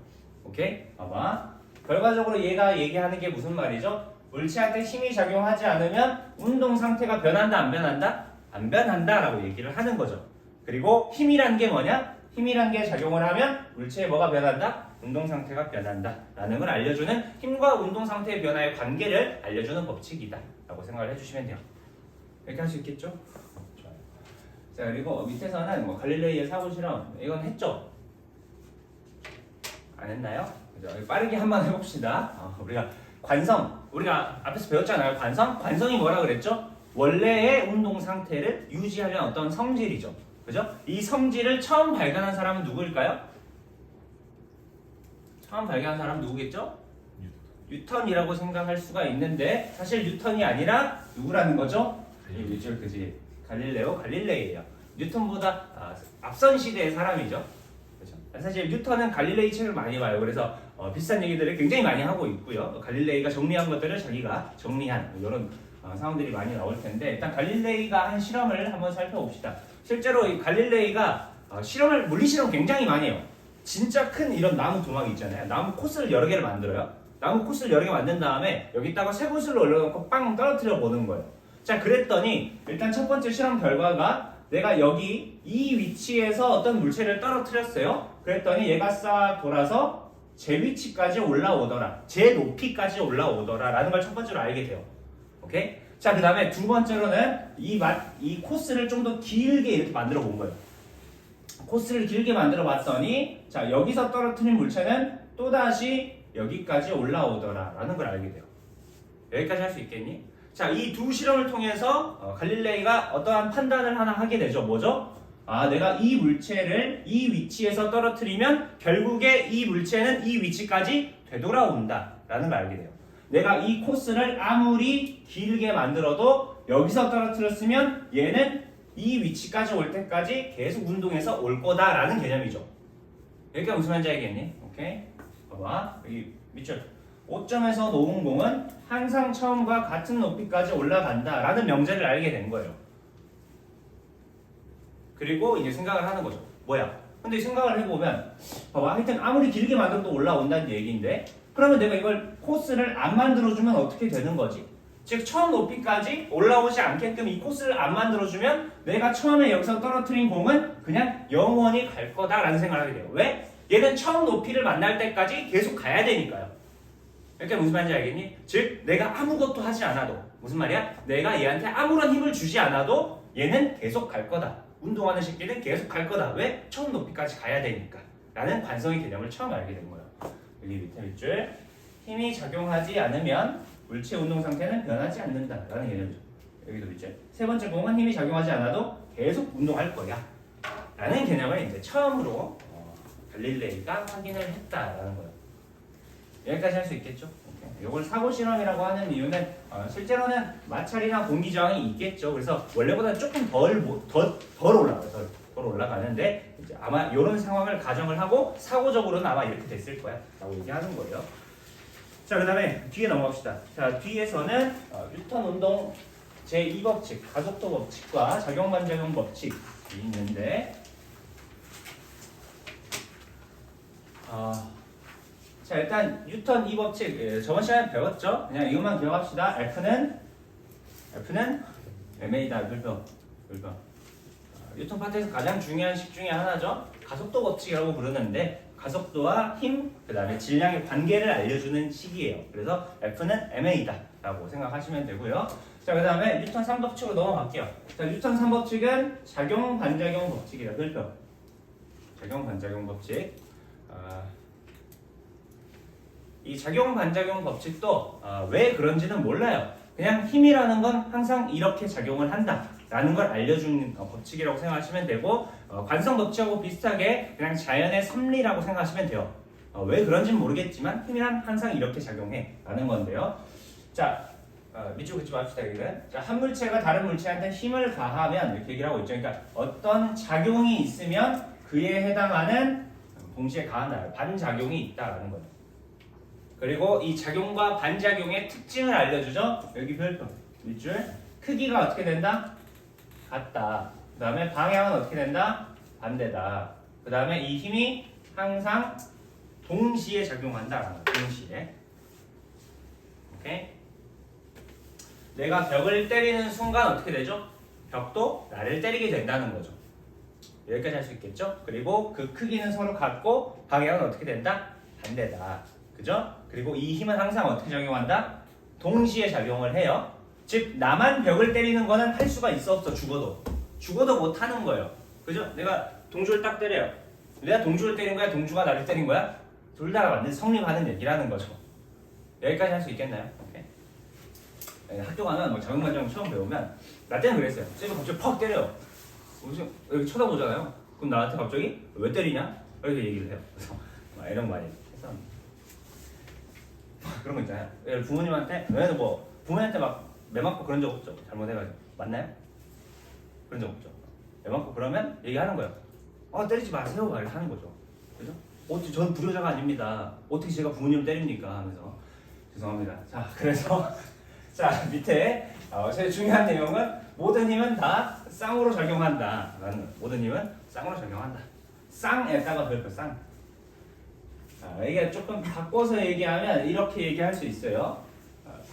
오케이? 봐봐. 결과적으로 얘가 얘기하는 게 무슨 말이죠? 물체한테 힘이 작용하지 않으면 운동 상태가 변한다 안 변한다? 안 변한다 라고 얘기를 하는 거죠. 그리고 힘이란 게 뭐냐? 힘이란 게 작용을 하면 물체에 뭐가 변한다? 운동 상태가 변한다 라는 걸 알려주는 힘과 운동 상태의 변화의 관계를 알려주는 법칙이다 라고 생각을 해주시면 돼요. 이렇게 할 수 있겠죠? 좋아요. 자, 그리고 밑에서는 뭐 갈릴레이의 사고 실험 이건 했죠? 안 했나요? 그죠? 빠르게 한번 해봅시다. 우리가 관성, 우리가 앞에서 배웠잖아요. 관성이 뭐라 그랬죠? 원래의 운동 상태를 유지하려는 어떤 성질이죠. 그죠? 이 성질을 처음 발견한 사람은 누구일까요? 처음 발견한 사람은 누구겠죠? 뉴턴이라고 생각할 수가 있는데 사실 뉴턴이 아니라 누구라는 거죠? 그지 갈릴레오 갈릴레이예요. 뉴턴보다 앞선 시대의 사람이죠. 그렇죠? 사실 뉴턴은 갈릴레이 책을 많이 봐요. 그래서 비슷한 얘기들을 굉장히 많이 하고 있고요. 갈릴레이가 정리한 것들을 자기가 정리한 이런 상황들이 많이 나올 텐데 일단 갈릴레이가 한 실험을 한번 살펴봅시다. 실제로 이 갈릴레이가 물리 실험 굉장히 많이 해요. 진짜 큰 이런 나무 도마기 있잖아요. 나무 코스를 여러 개를 만들어요. 나무 코스를 여러 개 만든 다음에 여기다가 쇠구슬로 올려놓고 빵 떨어뜨려 보는 거예요. 자, 그랬더니 일단 첫 번째 실험 결과가 내가 여기 이 위치에서 어떤 물체를 떨어뜨렸어요. 그랬더니 얘가 싹 돌아서 제 위치까지 올라오더라. 제 높이까지 올라오더라 라는 걸 첫 번째로 알게 돼요. 오케이? 자, 그 다음에 두 번째로는 이 코스를 좀 더 길게 이렇게 만들어 본 거예요. 코스를 길게 만들어 봤더니 자, 여기서 떨어뜨린 물체는 또다시 여기까지 올라오더라 라는 걸 알게 돼요. 여기까지 할 수 있겠니? 자, 이 두 실험을 통해서 갈릴레이가 어떠한 판단을 하나 하게 되죠. 뭐죠? 내가 이 물체를 이 위치에서 떨어뜨리면 결국에 이 물체는 이 위치까지 되돌아온다 라는 걸 알게 돼요. 내가 이 코스를 아무리 길게 만들어도 여기서 떨어뜨렸으면 얘는 이 위치까지 올 때까지 계속 운동해서 올 거다라는 개념이죠. 여기가 무슨 말인지 알겠니? 오케이? 봐봐. 여기 밑줄. 5점에서 놓은 공은 항상 처음과 같은 높이까지 올라간다라는 명제를 알게 된 거예요. 그리고 이제 생각을 하는 거죠. 뭐야? 근데 생각을 해보면 봐봐. 하여튼 아무리 길게 만들어도 올라온다는 얘기인데 그러면 내가 이걸 코스를 안 만들어주면 어떻게 되는 거지? 즉 처음 높이까지 올라오지 않게끔 이 코스를 안 만들어주면 내가 처음에 여기서 떨어뜨린 공은 그냥 영원히 갈 거다라는 생각을 하게 돼요. 왜? 얘는 처음 높이를 만날 때까지 계속 가야 되니까요. 그러니까 무슨 말인지 알겠니? 즉 내가 아무것도 하지 않아도 무슨 말이야? 내가 얘한테 아무런 힘을 주지 않아도 얘는 계속 갈 거다. 운동하는 새끼는 계속 갈 거다. 왜? 처음 높이까지 가야 되니까 라는 관성의 개념을 처음 알게 된 거예요. 여기 밑에 밑줄 힘이 작용하지 않으면 물체 운동 상태는 변하지 않는다라는 개념이죠. 여기도 밑줄 세 번째 공은 힘이 작용하지 않아도 계속 운동할 거야 라는 개념을 이제 처음으로 갈릴레이가 확인을 했다라는 거예요. 여기까지 할 수 있겠죠? 이걸 사고 실험이라고 하는 이유는 실제로는 마찰이나 공기 저항이 있겠죠. 그래서 원래보다 조금 덜 올라가요. 덜 올라가는데 이제 아마 이런 상황을 가정을 하고 사고적으로는 아마 이렇게 됐을 거야 라고 얘기하는 거예요. 자, 그 다음에 뒤에 넘어갑시다. 자, 뒤에서는 뉴턴 운동 제2법칙 가속도 법칙과 작용반작용 법칙이 있는데 자, 일단 뉴턴 이 법칙 저번 시간에 배웠죠? 그냥 이것만 기억합시다. F는 ma다. 물평. 뉴턴 파트에서 가장 중요한 식 중에 하나죠. 가속도 법칙이라고 부르는데 가속도와 힘, 그 다음에 질량의 관계를 알려주는 식이에요. 그래서 F는 ma다 라고 생각하시면 되고요. 자, 그 다음에 뉴턴 3법칙으로 넘어갈게요. 자, 뉴턴 3법칙은 작용 반작용 법칙이라 그렇죠? 작용 반작용 법칙. 이 작용 반작용 법칙도 왜 그런지는 몰라요. 그냥 힘이라는 건 항상 이렇게 작용을 한다 라는 걸 알려주는 법칙이라고 생각하시면 되고 관성 법칙하고 비슷하게 그냥 자연의 섭리라고 생각하시면 돼요. 왜 그런지는 모르겠지만 힘이란 항상 이렇게 작용해 라는 건데요. 자, 밑줄 긋지 맙시다. 여기는. 자, 한 물체가 다른 물체한테 힘을 가하면 이렇게 얘기를 하고 있죠. 그러니까 어떤 작용이 있으면 그에 해당하는 동시에 가한다. 반작용이 있다라는 거예요. 그리고 이 작용과 반작용의 특징을 알려주죠. 여기 별표 밑줄 크기가 어떻게 된다? 같다. 그 다음에 방향은 어떻게 된다? 반대다. 그 다음에 이 힘이 항상 동시에 작용한다. 동시에. 오케이? 내가 벽을 때리는 순간 어떻게 되죠? 벽도 나를 때리게 된다는 거죠. 여기까지 할 수 있겠죠? 그리고 그 크기는 서로 같고 방향은 어떻게 된다? 반대다. 그죠? 그리고 이 힘은 항상 어떻게 작용한다? 동시에 작용을 해요. 즉 나만 벽을 때리는 거는 할 수가 있어 없어? 죽어도 못 하는 거예요. 그죠? 내가 동주를 딱 때려요. 내가 동주를 때린 거야? 동주가 나를 때린 거야? 둘 다 완전 성립하는 얘기라는 거죠. 여기까지 할 수 있겠나요? 오케이. 학교 가면 뭐 자동반장 처음 배우면 나 때는 그랬어요. 쌤이 갑자기 퍽 때려요. 무슨 여기 쳐다보잖아요. 그럼 나한테 갑자기 왜 때리냐? 이렇게 얘기를 해요. 그래서 막 이런 거 많이 해서 그런 거 있잖아요. 부모님한테 왜냐면 뭐 부모님한테 막 매 맞고 그런 적 없죠. 잘못해가지고 맞나요? 그런 적 없죠. 매 맞고 그러면 얘기하는 거예요. 때리지 마세요. 막 이렇게 하는 거죠. 그죠? 어떻게 저는 불효자가 아닙니다. 어떻게 제가 부모님을 때립니까? 하면서 죄송합니다. 자 그래서 자 밑에 제일 중요한 내용은 모든 힘은 다 쌍으로 작용한다. 라는 모든 힘은 쌍으로 작용한다. 쌍에다가 별표 쌍. 이게 조금 바꿔서 얘기하면 이렇게 얘기할 수 있어요.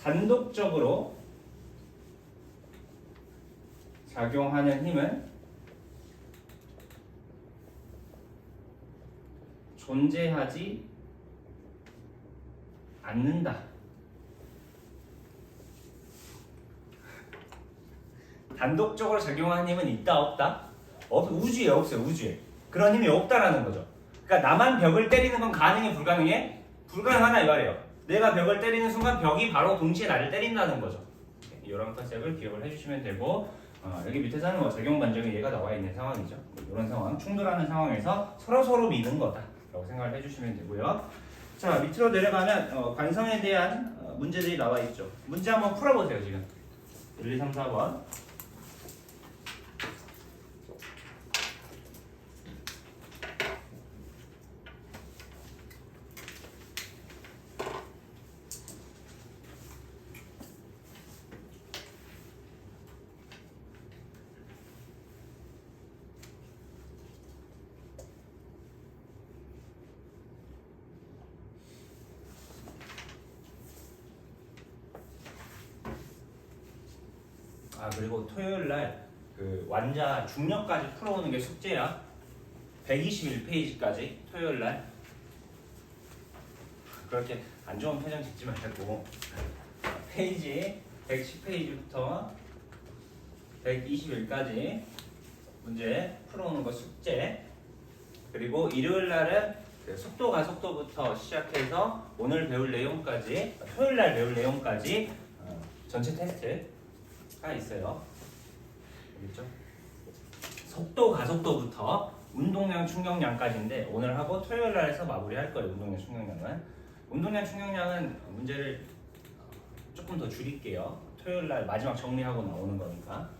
단독적으로 작용하는 힘은 존재하지 않는다. 단독적으로 작용하는 힘은 있다 없다? 우주에 없어요. 우주에 그런 힘이 없다라는 거죠. 그러니까 나만 벽을 때리는 건 가능해 불가능해? 불가능하다 이 말이에요. 내가 벽을 때리는 순간 벽이 바로 동시에 나를 때린다는 거죠. 이런 컨셉을 기억을 해주시면 되고 여기 밑에서는 뭐 적용 반정의 예가 나와 있는 상황이죠. 이런 상황, 충돌하는 상황에서 서로 믿는 거다라고 생각을 해주시면 되고요. 자 밑으로 내려가면 관성에 대한 문제들이 나와 있죠. 문제 한번 풀어보세요. 지금 1, 2, 3, 4번. 그리고 토요일 날 그 완자 중력까지 풀어오는 게 숙제야. 121페이지까지 토요일 날. 그렇게 안 좋은 표정 짓지 말고 페이지 110페이지부터 121까지 문제 풀어오는 거 숙제. 그리고 일요일 날은 그 속도 가속도부터 시작해서 오늘 배울 내용까지 토요일 날 배울 내용까지 전체 테스트가 있어요. 알겠죠? 속도 가속도부터 운동량 충격량까지인데 오늘 하고 토요일 날 해서 마무리할 거예요. 운동량 충격량은 문제를 조금 더 줄일게요. 토요일 날 마지막 정리하고 나오는 거니까.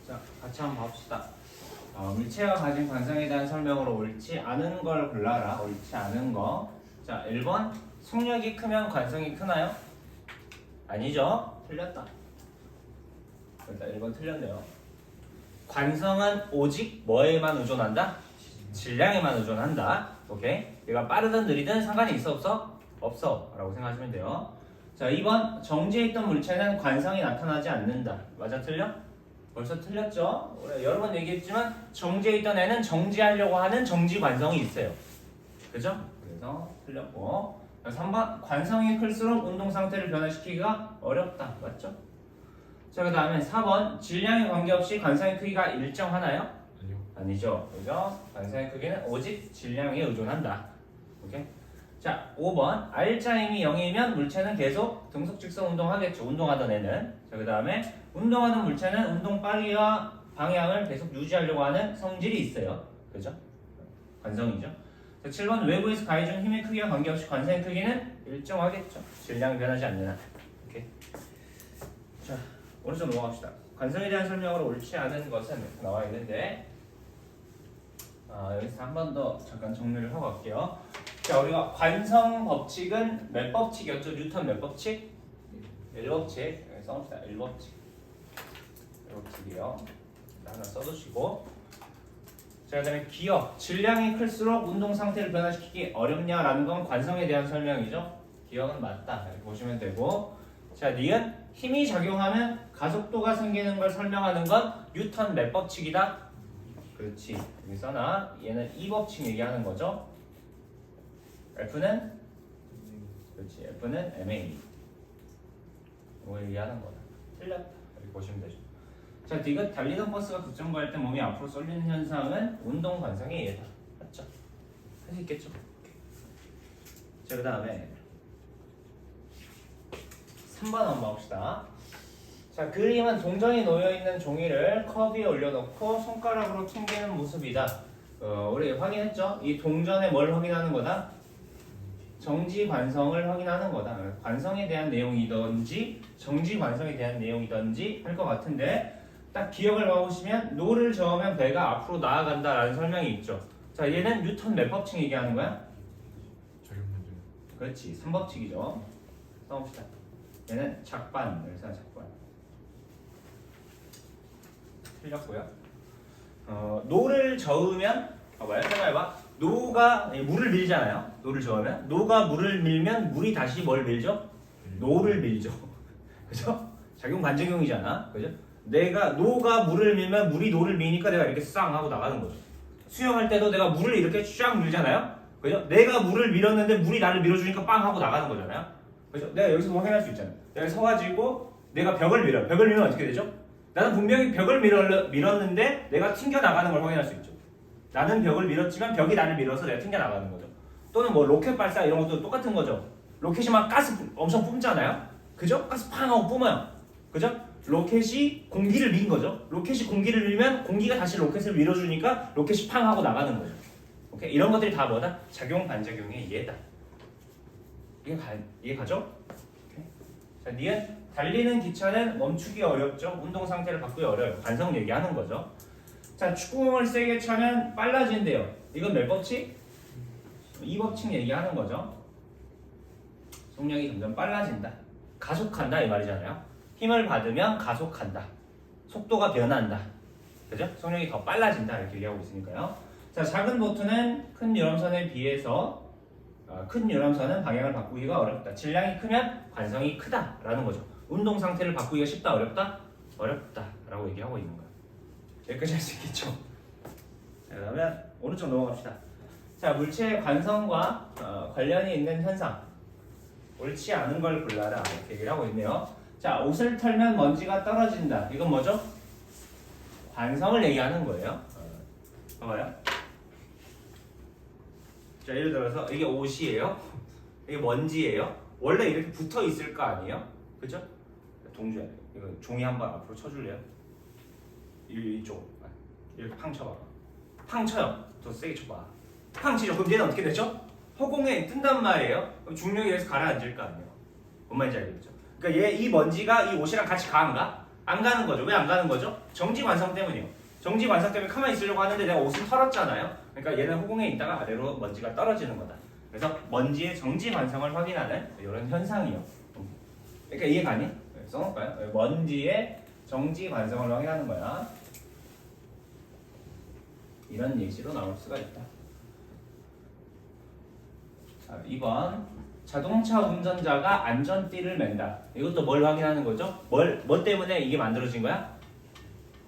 자, 같이 한번 봅시다. 물체가 가진 관성에 대한 설명으로 옳지 않은 걸 골라라. 옳지 않은 거. 자, 1번. 속력이 크면 관성이 크나요? 아니죠. 틀렸다. 일단 1번 틀렸네요. 관성은 오직 뭐에만 의존한다? 질량에만 의존한다. 오케이? 얘가 빠르든 느리든 상관이 있어 없어? 없어 라고 생각하시면 돼요. 자 2번 정지해 있던 물체는 관성이 나타나지 않는다. 맞아 틀려? 벌써 틀렸죠? 여러 번 얘기했지만 정지해 있던 애는 정지하려고 하는 정지 관성이 있어요. 그죠? 그래서 틀렸고 3번 관성이 클수록 운동 상태를 변화시키기가 어렵다. 맞죠? 자, 그 다음에 4번 질량에 관계없이 관성의 크기가 일정하나요? 아니요. 아니죠. 그죠? 관성의 크기는 오직 질량에 의존한다. 오케이? 자, 5번 R자임이 0이면 물체는 계속 등속직선 운동하겠죠. 운동하던 애는. 자, 그 다음에 운동하는 물체는 운동 빠르기와 방향을 계속 유지하려고 하는 성질이 있어요. 그죠? 관성이죠. 자, 7번 외부에서 가해준 힘의 크기와 관계없이 관성의 크기는 일정하겠죠. 질량이 변하지 않는 한. 오케이. 자, 오른쪽 넘어갑시다. 관성에 대한 설명으로 옳지 않은 것은 이렇게 나와 있는데 여기서 한 번 더 잠깐 정리를 하고 갈게요. 자, 우리가 관성 법칙은 몇 법칙이었죠? 뉴턴 몇 법칙? 1법칙. 여기 써봅시다. 1법칙. 1법칙이요. 하나 써두시고. 자, 그 다음에 기억. 질량이 클수록 운동 상태를 변화시키기 어렵냐라는 건 관성에 대한 설명이죠. 기억은 맞다. 이렇게 보시면 되고. 자, 니은 힘이 작용하면 가속도가 생기는 걸 설명하는 건 뉴턴 몇 법칙이다? 그렇지. 여기 써놔. 얘는 2법칙 얘기하는 거죠. F는? 그렇지. F는 MA. 이거 얘기하는 거다. 틀렸다. 이렇게 보시면 되죠. 자, 디귿 달리던 버스가 급정거 할 때 몸이 앞으로 쏠리는 현상은 운동 관성의 예다. 맞죠? 할 수 있겠죠? 자, 그 다음에 3번 한번 봅시다. 자, 그림은 동전이 놓여있는 종이를 컵 위에 올려놓고 손가락으로 튕기는 모습이다. 우리 확인했죠? 이 동전에 뭘 확인하는 거다? 정지 관성을 확인하는 거다. 관성에 대한 내용이든지 정지 관성에 대한 내용이든지 할 것 같은데 딱 기억을 해보시면 노를 저으면 배가 앞으로 나아간다라는 설명이 있죠. 자, 얘는 뉴턴 몇 법칙 얘기하는 거야? 적용 문제. 그렇지. 3법칙이죠. 써봅시다. 얘는 작반. 여기서 작반. 틀렸고요. 노를 저으면 봐봐요. 생각해봐. 노가 물을 밀잖아요. 노를 저으면 노가 물을 밀면 물이 다시 뭘 밀죠? 노를 밀죠. 그죠? 작용 반작용이잖아. 그죠? 노가 물을 밀면 물이 노를 미니까 내가 이렇게 쌍 하고 나가는 거죠. 수영할 때도 내가 물을 이렇게 쫙 밀잖아요. 그죠? 내가 물을 밀었는데 물이 나를 밀어주니까 빵 하고 나가는 거잖아요. 그죠? 내가 여기서 확인할 수 있잖아요. 내가 서가지고 내가 벽을 밀어요. 벽을 밀면 어떻게 되죠? 나는 분명히 벽을 밀었는데 내가 튕겨 나가는 걸 확인할 수 있죠. 나는 벽을 밀었지만 벽이 나를 밀어서 내가 튕겨 나가는 거죠. 또는 뭐 로켓 발사 이런 것도 똑같은 거죠. 로켓이 막 가스 엄청 뿜잖아요. 그죠? 가스 팡 하고 뿜어요. 그죠? 로켓이 공기를 민 거죠. 로켓이 공기를 밀면 공기가 다시 로켓을 밀어주니까 로켓이 팡 하고 나가는 거죠. 오케이? 이런 것들이 다 뭐다? 작용 반작용의 예다. 이해 가죠? 오케이. 자, 니은 달리는 기차는 멈추기 어렵죠. 운동 상태를 바꾸기 어려워요. 관성 얘기하는 거죠. 자, 축구공을 세게 차면 빨라진대요. 이건 몇 법칙? 2법칙 얘기하는 거죠. 속력이 점점 빨라진다. 가속한다 이 말이잖아요. 힘을 받으면 가속한다. 속도가 변한다. 그죠? 속력이 더 빨라진다 이렇게 얘기하고 있으니까요. 자, 작은 보트는 큰 유람선에 비해서 큰 유람선은 방향을 바꾸기가 어렵다. 질량이 크면 관성이 크다라는 거죠. 운동 상태를 바꾸기가 쉽다, 어렵다? 어렵다라고 얘기하고 있는 거예요. 여기까지 할 수 있겠죠? 자, 그러면 오른쪽 넘어갑시다. 자, 물체의 관성과 관련이 있는 현상. 옳지 않은 걸 골라라 이렇게 얘기를 하고 있네요. 자, 옷을 털면 먼지가 떨어진다. 이건 뭐죠? 관성을 얘기하는 거예요. 봐봐요. 자, 예를 들어서 이게 옷이에요. 이게 먼지예요. 원래 이렇게 붙어 있을 거 아니에요? 그죠? 동주야, 이거 종이 한번 앞으로 쳐줄래요? 이쪽 이렇게 팡 쳐봐. 팡 쳐요. 더 세게 쳐봐. 팡 치죠. 그럼 얘는 어떻게 되죠? 허공에 뜬단 말이에요. 그럼 중력이 여기서 가라앉을 거 아니에요. 뭔 말인지 알겠죠? 그러니까 이 먼지가 이 옷이랑 같이 가 안 가? 안 가는 거죠. 왜 안 가는 거죠? 정지 관성 때문이에요. 정지 관성 때문에 가만히 있으려고 하는데 내가 옷을 털었잖아요. 그러니까 얘는 허공에 있다가 아래로 먼지가 떨어지는 거다. 그래서 먼지의 정지 관성을 확인하는 이런 현상이요. 그러니까 이해 가니? 써놓을까요? 먼지의 정지 관성을 확인하는 거야. 이런 예시로 나올 수가 있다. 자, 2번 자동차 운전자가 안전띠를 맨다. 이것도 뭘 확인하는 거죠? 뭐 때문에 이게 만들어진 거야?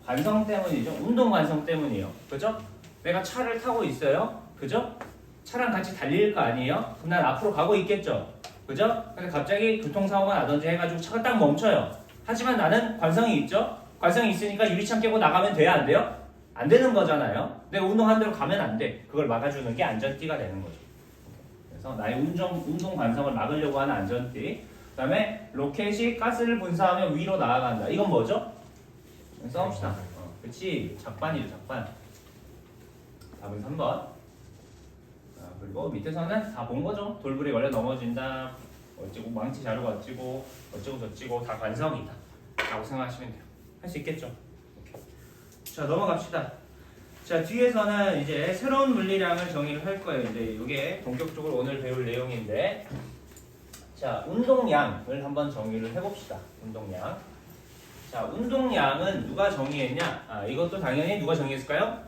관성 때문이죠. 운동 관성 때문이에요. 그죠? 내가 차를 타고 있어요. 그죠? 차랑 같이 달릴 거 아니에요? 그럼 난 앞으로 가고 있겠죠. 그죠? 근데 갑자기 교통사고가 나든지 해가지고 차가 딱 멈춰요. 하지만 나는 관성이 있죠? 관성이 있으니까 유리창 깨고 나가면 돼야 안 돼요? 안 되는 거잖아요. 내가 운동하는 대로 가면 안 돼. 그걸 막아주는 게 안전띠가 되는 거죠. 그래서 나의 운동 관성을 막으려고 하는 안전띠. 그 다음에 로켓이 가스를 분사하며 위로 나아간다. 이건 뭐죠? 써봅시다. 그렇지. 작반이죠. 작반. 답은 3번. 그리고 밑에서는 다 본 거죠. 돌불이 걸려 넘어진다. 어쩌고 망치 자루가 어찌고 어쩌고 저찌고 다 관성이다. 라고 생각하시면 돼요. 할 수 있겠죠? 오케이. 자 넘어갑시다. 자 뒤에서는 이제 새로운 물리량을 정의를 할 거예요. 이제 이게 본격적으로 오늘 배울 내용인데, 자 운동량을 한번 정의를 해봅시다. 운동량. 자 운동량은 누가 정의했냐? 이것도 당연히 누가 정의했을까요?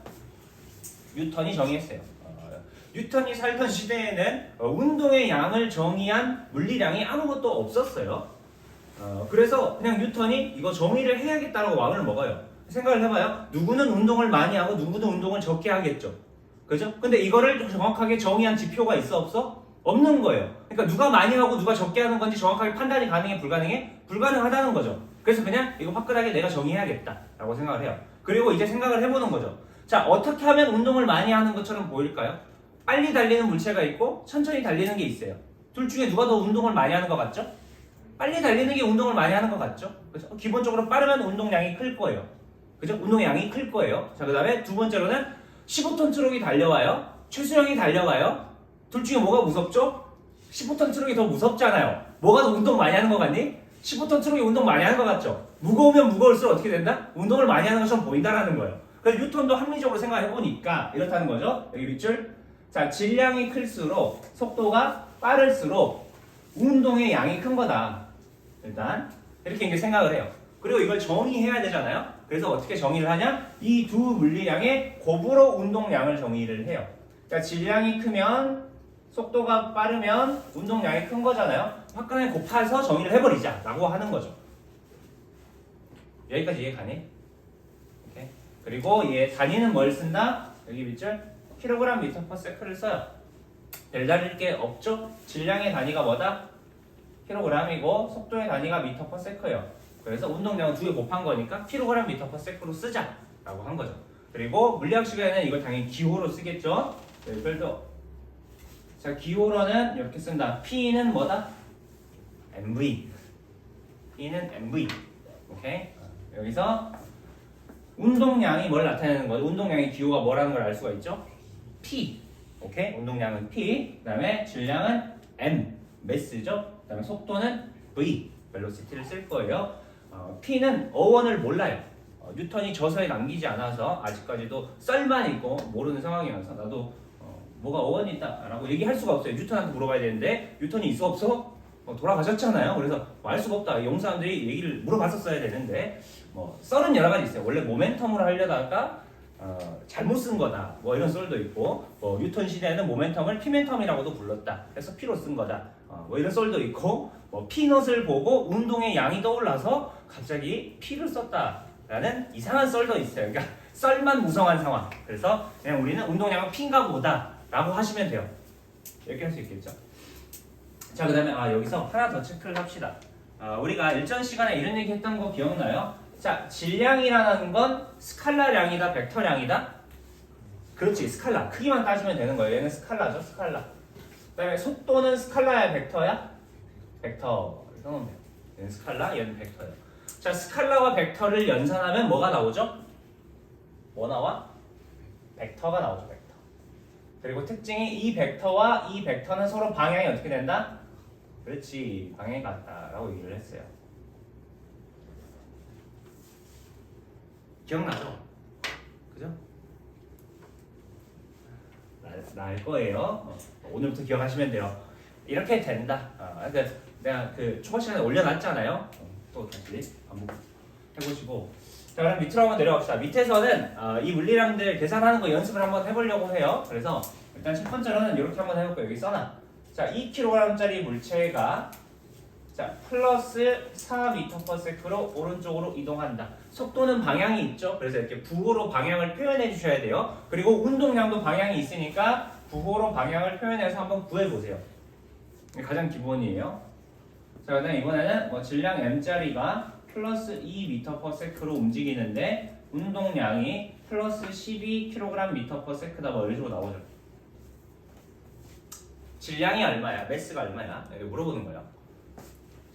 뉴턴이 정의했어요. 뉴턴이 살던 시대에는 운동의 양을 정의한 물리량이 아무것도 없었어요. 그래서 그냥 뉴턴이 이거 정의를 해야겠다라고 마음을 먹어요. 생각을 해봐요. 누구는 운동을 많이 하고 누구는 운동을 적게 하겠죠. 그죠? 근데 이거를 정확하게 정의한 지표가 있어 없어? 없는 거예요. 그러니까 누가 많이 하고 누가 적게 하는 건지 정확하게 판단이 가능해 불가능해? 불가능하다는 거죠. 그래서 그냥 이거 화끈하게 내가 정의해야겠다라고 생각을 해요. 그리고 이제 생각을 해보는 거죠. 자 어떻게 하면 운동을 많이 하는 것처럼 보일까요? 빨리 달리는 물체가 있고 천천히 달리는 게 있어요. 둘 중에 누가 더 운동을 많이 하는 것 같죠? 빨리 달리는 게 운동을 많이 하는 것 같죠? 그죠? 기본적으로 빠르면 운동량이 클 거예요. 그죠? 운동량이 클 거예요. 자, 그 다음에 두 번째로는 15톤 트럭이 달려와요. 최수영이 달려와요. 둘 중에 뭐가 무섭죠? 15톤 트럭이 더 무섭잖아요. 뭐가 더 운동 많이 하는 것 같니? 15톤 트럭이 운동 많이 하는 것 같죠? 무거우면 무거울수록 어떻게 된다? 운동을 많이 하는 것처럼 보인다라는 거예요. 그래서 뉴턴도 합리적으로 생각해보니까 이렇다는 거죠. 여기 밑줄. 자, 질량이 클수록 속도가 빠를수록 운동의 양이 큰 거다. 일단 이렇게 이제 생각을 해요. 그리고 이걸 정의해야 되잖아요. 그래서 어떻게 정의를 하냐? 이 두 물리량의 곱으로 운동량을 정의를 해요. 자, 질량이 크면 속도가 빠르면 운동량이 큰 거잖아요. 화끈하게 곱해서 정의를 해버리자 라고 하는 거죠. 여기까지 이해 가니? 오케이. 그리고 얘 단위는 뭘 쓴다? 여기 밑줄 킬로그램 미터 퍼 세크를 써요. 별다를 게 없죠? 질량의 단위가 뭐다? 킬로그램이고 속도의 단위가 미터 퍼 세크예요. 그래서 운동량은 두 개 곱한 거니까 킬로그램 미터 퍼 세크로 쓰자 라고 한 거죠. 그리고 물리학 시간에는 이걸 당연히 기호로 쓰겠죠. 별도. 자, 기호로는 이렇게 쓴다. P는 뭐다? MV. P는 MV. 오케이. 여기서 운동량이 뭘 나타내는 거죠? 운동량의 기호가 뭐라는 걸 알 수가 있죠? P. 오케이. 운동량은 P. 그다음에 질량은 M. 매스죠. 그다음에 속도는 V. 벨로시티를 쓸 거예요. P는 어원을 몰라요. 뉴턴이 저서에 남기지 않아서 아직까지도 썰만 있고 모르는 상황이어서 나도 뭐가 어원이 있다라고 얘기할 수가 없어요. 뉴턴한테 물어봐야 되는데 뉴턴이 있어 없어? 돌아가셨잖아요. 그래서 알 수가 없다. 영국 사람들이 얘기를 물어봤었어야 되는데 썰은 여러 가지 있어요. 원래 모멘텀으로 하려다가 잘못 쓴 거다. 이런 썰도 있고 뉴턴 시대에는 모멘텀을 피멘텀이라고도 불렀다. 그래서 P로 쓴 거다. 이런 썰도 있고 피넛을 보고 운동의 양이 떠올라서 갑자기 P를 썼다라는 이상한 썰도 있어요. 그러니까 썰만 무성한 상황. 그래서 그냥 우리는 운동량은 P인가 보다 라고 하시면 돼요. 이렇게 할 수 있겠죠. 자, 그 다음에 여기서 하나 더 체크를 합시다. 우리가 일전 시간에 이런 얘기 했던 거 기억나요? 자, 질량이라는 건 스칼라량이다, 벡터량이다? 그렇지, 스칼라. 크기만 따지면 되는 거예요. 얘는 스칼라죠, 스칼라. 그 다음에 속도는 스칼라야, 벡터야? 벡터. 이렇게 넣으면 돼요. 얘는 스칼라, 얘는 벡터예요. 자, 스칼라와 벡터를 연산하면 뭐가 나오죠? 뭐 나와? 벡터가 나오죠, 벡터. 그리고 특징이 이 벡터와 이 벡터는 서로 방향이 어떻게 된다? 그렇지, 방향이 같다라고 얘기를 했어요. 기억나죠? 그죠? 날 거예요. 오늘부터 기억하시면 돼요. 이렇게 된다. 그러니까 내가 그 초반 시간에 올려놨잖아요. 또 다시 반복해보시고. 자, 그럼 밑으로 한번 내려갑시다. 밑에서는 이 물리량들 계산하는 거 연습을 한번 해보려고 해요. 그래서 일단 첫 번째로는 이렇게 한번 해볼게요. 여기 써놔. 자, 2kg짜리 물체가 자, 플러스 4m/s로 오른쪽으로 이동한다. 속도는 방향이 있죠. 그래서 이렇게 부호로 방향을 표현해 주셔야 돼요. 그리고 운동량도 방향이 있으니까 부호로 방향을 표현해서 한번 구해 보세요. 이게 가장 기본이에요. 자, 그다음에 이번에는 뭐 질량 m짜리가 플러스 2m/s로 움직이는데 운동량이 플러스 12kg/m/s다. 뭐 이런 식으로 나오죠. 질량이 얼마야? 매스가 얼마야? 이렇게 물어보는 거예요.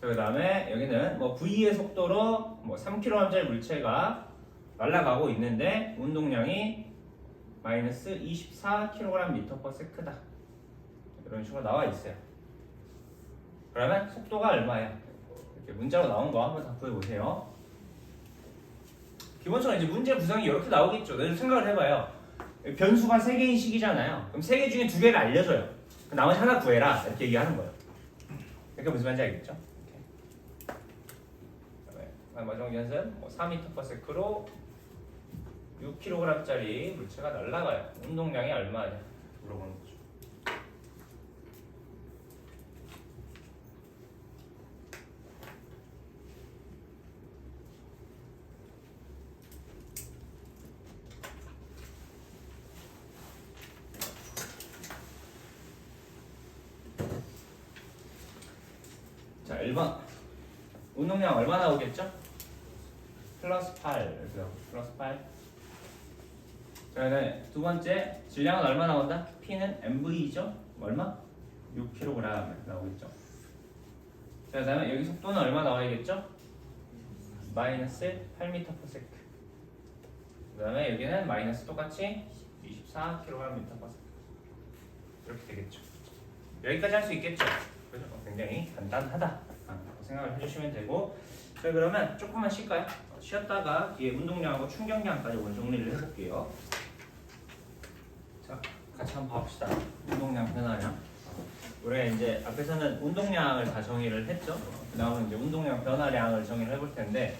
자, 그 다음에 여기는 뭐 V의 속도로 뭐 3kg짜리 물체가 날아가고 있는데 운동량이 마이너스 24kg/m/s다. 이런 식으로 나와 있어요. 그러면 속도가 얼마야? 이렇게 문자로 나온 거 한번 다 구해보세요. 기본적으로 이제 문제 구성이 이렇게 나오겠죠. 내가 생각을 해봐요. 변수가 3개인 식이잖아요. 그럼 3개 중에 2개를 알려줘요. 나머지 하나 구해라. 이렇게 얘기하는 거예요. 이렇게 무슨 말인지 알겠죠? 마지막 연습 4m/s로 6kg짜리 물체가 날아가요. 운동량이 얼마냐 물어보는 거죠. 자, 1번 운동량 얼마 나오겠죠? 플러스 8 이렇게 플러스 8. 자, 그다음에 두 번째 질량은 얼마 나온다? P는 MV죠? 얼마? 6kg 나오겠죠. 자, 그다음에 여기 속도는 얼마 나와야겠죠? 마이너스 8m/s. 그다음에 여기는 마이너스 똑같이 24kg/m/s. 이렇게 되겠죠. 여기까지 할 수 있겠죠? 그죠? 굉장히 간단하다 생각을 해주시면 되고. 자, 그러면 조금만 쉴까요? 쉬었다가 뒤에 운동량하고 충격량까지 오늘 정리를 해볼게요. 자, 같이 한번 봐봅시다. 운동량, 변화량. 우리가 이제 앞에서는 운동량을 다 정의를 했죠. 그 다음은 이제 운동량, 변화량을 정의를 해볼 텐데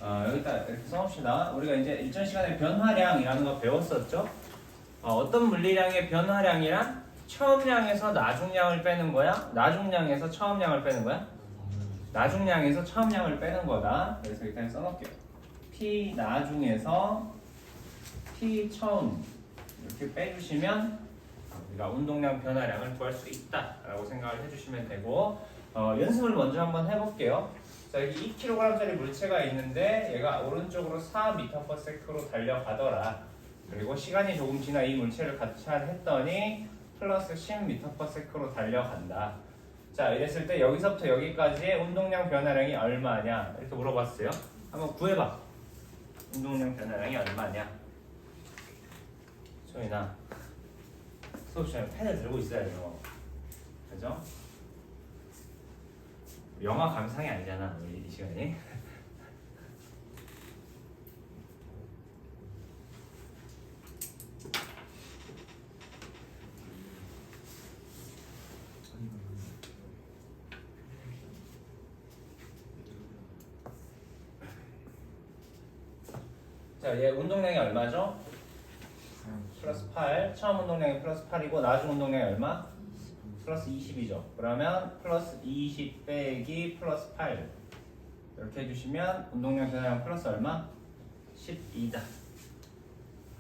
여기다 이렇게 써봅시다. 우리가 이제 일전 시간에 변화량이라는 거 배웠었죠. 어떤 물리량의 변화량이란 처음량에서 나중량을 빼는 거야? 나중량에서 처음량을 빼는 거야? 나중량에서 처음량을 빼는 거다. 그래서 일단 써놓을게요. P 나중에서 P 처음 이렇게 빼주시면 우리가 운동량 변화량을 구할 수 있다라고 생각을 해주시면 되고 연습을 먼저 한번 해볼게요. 자, 여기 2kg짜리 물체가 있는데 얘가 오른쪽으로 4m/s로 달려가더라. 그리고 시간이 조금 지나 이 물체를 가찰했더니 플러스 10m/s로 달려간다. 자, 이랬을 때 여기서부터 여기까지의 운동량 변화량이 얼마냐 이렇게 물어봤어요. 한번 구해봐. 운동량 변화량이 얼마냐. 소희나 수업 시간에 펜을 들고 있어야 돼요. 그죠? 영화 감상이 아니잖아 우리 이 시간이. 자, 얘 운동량이 얼마죠? 플러스 8. 처음 운동량이 플러스 8이고 나중 운동량이 얼마? 플러스 20이죠. 그러면 플러스 20 빼기 플러스 8 이렇게 해주시면 운동량 변화량 플러스 얼마? 12다. 할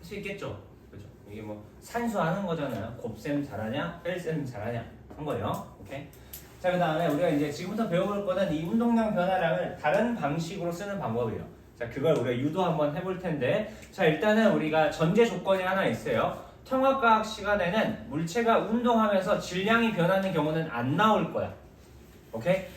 수 있겠죠? 그죠? 이게 뭐 산수하는 거잖아요. 곱셈 잘하냐, 뺄셈 잘하냐 한 거예요. 오케이. 자, 그 다음에 우리가 이제 지금부터 배워볼 거는 이 운동량 변화량을 다른 방식으로 쓰는 방법이에요. 자, 그걸 우리가 유도 한번 해볼 텐데, 자, 일단은 우리가 전제 조건이 하나 있어요. 통합과학 시간에는 물체가 운동하면서 질량이 변하는 경우는 안 나올 거야. 오케이?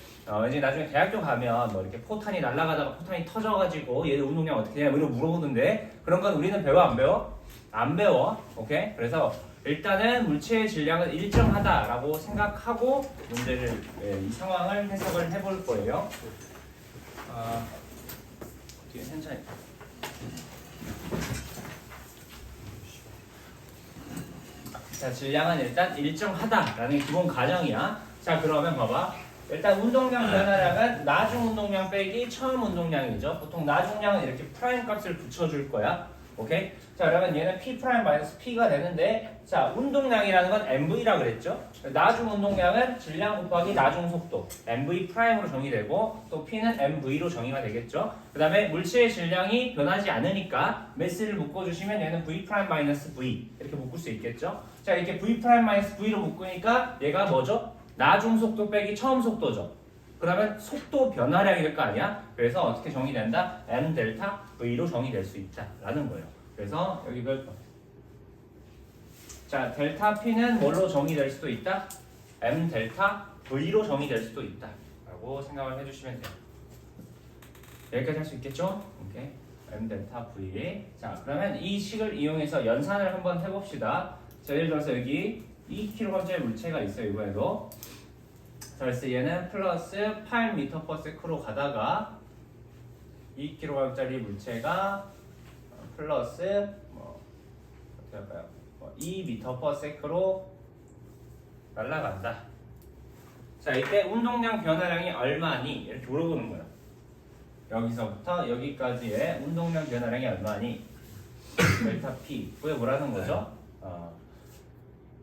이제 나중에 대학교 가면 뭐 이렇게 포탄이 날아가다가 포탄이 터져가지고 얘들 운동량 어떻게 되냐 이런 물어보는데 그런 건 우리는 배워 안 배워? 안 배워. 오케이? 그래서 일단은 물체의 질량은 일정하다라고 생각하고 문제를 이 상황을 해석을 해볼 거예요. 뒤에 천천히. 자, 질량은 일단 일정하다라는 기본 가정이야. 자, 그러면 봐봐. 일단 운동량 변화량은 나중 운동량 빼기 처음 운동량이죠. 보통 나중량은 이렇게 프라임 값을 붙여줄 거야. 오케이? 자, 그러면 얘는 P 프라임 마이너스 P가 되는데, 자, 운동량이라는 건 MV라 그랬죠? 나중 운동량은 질량 곱하기 나중 속도, MV 프라임으로 정의되고, 또 P는 MV로 정의가 되겠죠? 그 다음에 물체의 질량이 변하지 않으니까, 매스를 묶어주시면 얘는 V 프라임 마이너스 V, 이렇게 묶을 수 있겠죠? 자, 이렇게 V 프라임 마이너스 V로 묶으니까, 얘가 뭐죠? 나중 속도 빼기 처음 속도죠? 그러면 속도 변화량이 될 거 아니야? 그래서 어떻게 정의된다? M 델타 V로 정의될 수 있다라는 거예요. 그래서 여기 별 자, 델타 P는 뭘로 정의될 수도 있다? M 델타 V로 정의될 수도 있다 라고 생각을 해주시면 돼요. 여기까지 할 수 있겠죠? 오케이. M 델타 V. 자, 그러면 이 식을 이용해서 연산을 한번 해봅시다. 자, 예를 들어서 여기 2kg짜리 물체가 있어요. 이번에도. 자, 그래서 얘는 플러스 8m/s로 가다가 2kg짜리 물체가 플러스 어떻게 할까요? 2m/s로 날아간다. 자, 이때 운동량 변화량이 얼마니? 이렇게 물어보는 거야. 여기서부터 여기까지의 운동량 변화량이 얼마니? 델타 P 구해보라는 거죠.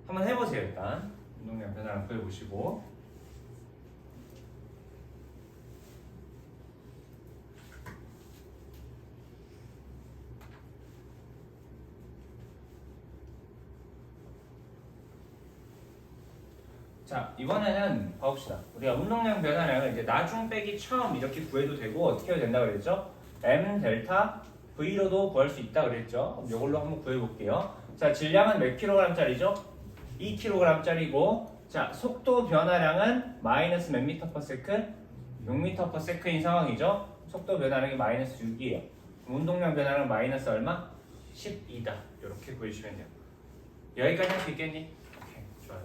한번 해보세요. 일단 운동량 변화량 구해보시고. 자, 이번에는 봐봅시다. 우리가 운동량 변화량을 이제 나중 빼기 처음 이렇게 구해도 되고 어떻게 해야 된다 그랬죠? M 델타 V로도 구할 수 있다 그랬죠? 그럼 이걸로 한번 구해볼게요. 자, 질량은 몇 킬로그램짜리죠? 2kg짜리고, 자, 속도 변화량은 마이너스 몇 미터/세컨드? 6m/s인 상황이죠? 속도 변화량이 마이너스 6이에요. 운동량 변화량 마이너스 얼마? 12다. 이렇게 구해주시면 돼요. 여기까지 할 수 있겠니? 오케이, 좋아요.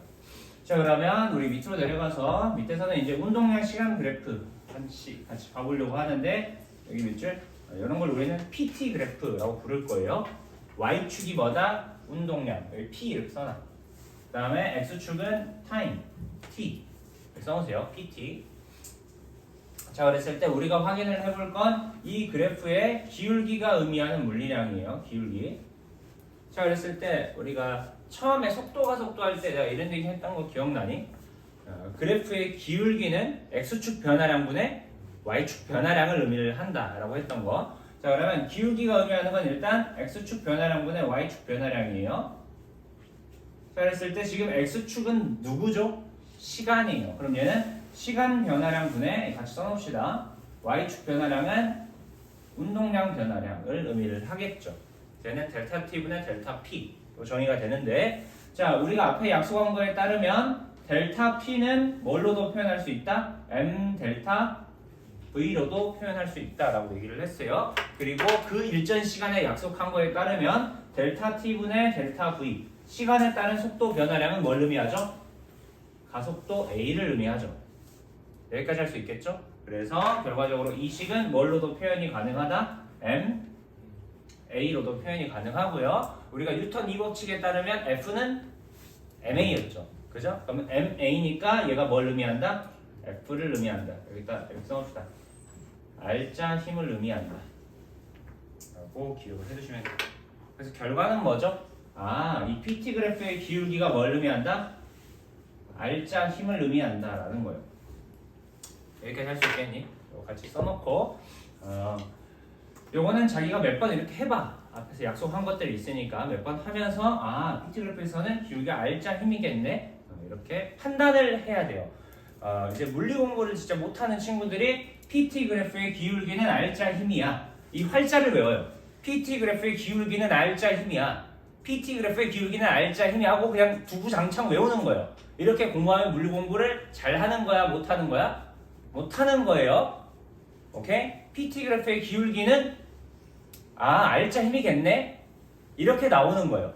자, 그러면 우리 밑으로 내려가서 밑에서는 이제 운동량 시간 그래프 같이 봐보려고 하는데, 여기 몇 줄? 이런 걸 우리는 PT 그래프라고 부를 거예요. Y축이 뭐다? 운동량. 여기 P 이렇게 써놔. 그 다음에 X축은 타임, T. 이렇게 써놓으세요. PT. 자, 그랬을 때 우리가 확인을 해볼 건 이 그래프의 기울기가 의미하는 물리량이에요. 기울기. 자, 그랬을 때 우리가 처음에 속도 할 때 내가 이런 얘기 했던 거 기억나니? 그래프의 기울기는 X축 변화량분의 Y축 변화량을 의미를 한다라고 했던 거. 자, 그러면 기울기가 의미하는 건 일단 X축 변화량분의 Y축 변화량이에요. 자, 그랬을 때 지금 X축은 누구죠? 시간이에요. 그럼 얘는 시간 변화량분의 같이 써놓읍시다. Y축 변화량은 운동량 변화량을 의미를 하겠죠. 얘는 델타 T분의 델타 P 정의가 되는데, 자, 우리가 앞에 약속한 거에 따르면 델타 P는 뭘로도 표현할 수 있다? M 델타 V로도 표현할 수 있다라고 얘기를 했어요. 그리고 그 일전 시간에 약속한 거에 따르면 델타 T분의 델타 V 시간에 따른 속도 변화량은 뭘 의미하죠? 가속도 A를 의미하죠. 여기까지 할 수 있겠죠? 그래서 결과적으로 이 식은 뭘로도 표현이 가능하다? M A로도 표현이 가능하고요. 우리가 뉴턴 2법칙에 따르면 F는 MA였죠. 그죠? 그러면 MA니까 얘가 뭘 의미한다? F를 의미한다. 여기다 이렇게 써봅시다. R자 힘을 의미한다 라고 기억을 해주시면 돼요. 그래서 결과는 뭐죠? 이 PT 그래프의 기울기가 뭘 의미한다? R자 힘을 의미한다 라는 거예요. 여기까지 할 수 있겠니? 이거 같이 써놓고 요거는 자기가 몇 번 이렇게 해봐. 앞에서 약속한 것들이 있으니까 몇 번 하면서 PT 그래프에서는 기울기가 R자 힘이겠네. 이렇게 판단을 해야 돼요. 이제 물리 공부를 진짜 못하는 친구들이 PT 그래프의 기울기는 R자 힘이야. 이 활자를 외워요. PT 그래프의 기울기는 R자 힘이야. PT 그래프의 기울기는 R자 힘이 하고 그냥 두구장창 외우는 거예요. 이렇게 공부하면 물리 공부를 잘 하는 거야, 못 하는 거야? 못 하는 거예요. 오케이? PT 그래프의 기울기는 R자 힘이겠네? 이렇게 나오는 거예요.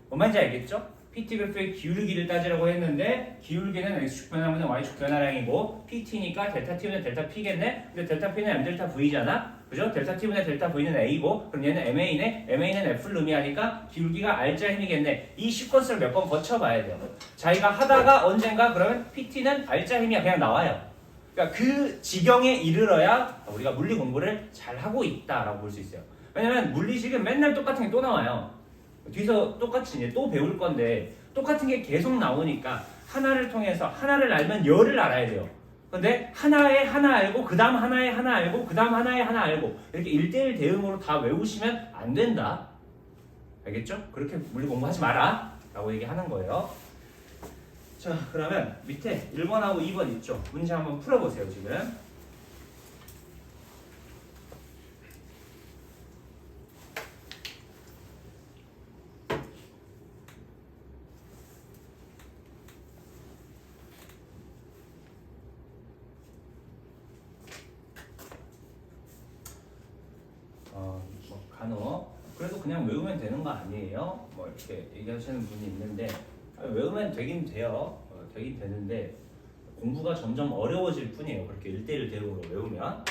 뭔 말인지 알겠죠? PT 그래프의 기울기를 따지라고 했는데 기울기는 X축 변화량분의 Y축 변화량이고 PT니까 델타 T분의 델타 P겠네? 근데 델타 P는 M 델타 V잖아? 그죠? 델타 T분의 델타 V는 A고 그럼 얘는 MA네? MA는 F를 의미하니까 기울기가 R자 힘이겠네. 이 시퀀스를 몇 번 거쳐봐야 돼요. 자기가 하다가 언젠가 그러면 PT는 R자 힘이야 그냥 나와요. 그러니까 그 지경에 이르러야 우리가 물리 공부를 잘 하고 있다라고 볼 수 있어요. 왜냐면 물리식은 맨날 똑같은 게 또 나와요. 뒤에서 똑같이 이제 또 배울 건데 똑같은 게 계속 나오니까 하나를 통해서 하나를 알면 열을 알아야 돼요. 근데 하나에 하나 알고 그 다음 하나에 하나 알고 그 다음 하나에 하나 알고 이렇게 1대1 대응으로 다 외우시면 안 된다. 알겠죠? 그렇게 물리 공부하지 마라 라고 얘기하는 거예요. 자, 그러면 밑에 1번하고 2번 있죠? 문제 한번 풀어보세요. 지금 뭐 간혹 그래도 그냥 외우면 되는 거 아니에요? 뭐 이렇게 얘기하시는 분이 있는데 외우면 되긴 돼요. 되긴 되는데 공부가 점점 어려워질 뿐이에요. 그렇게 1대1 대응으로 외우면.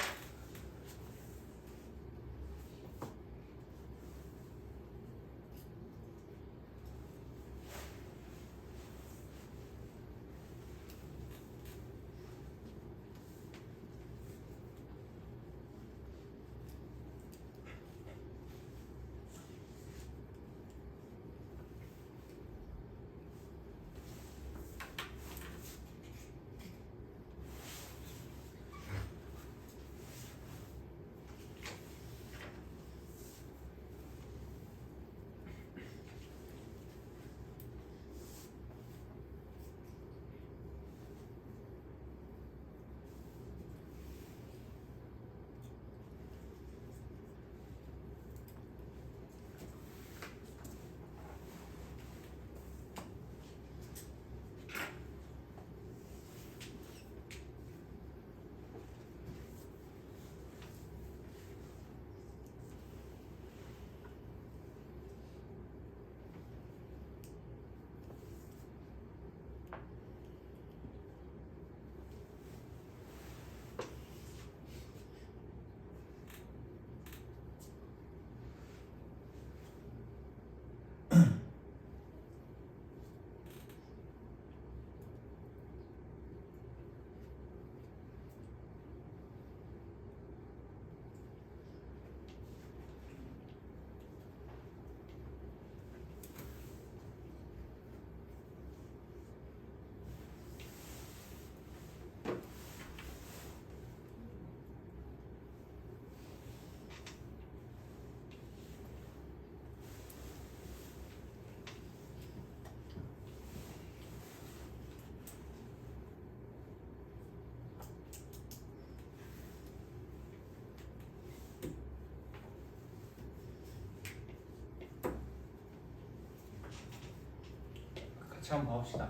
같이 한번 봐봅시다.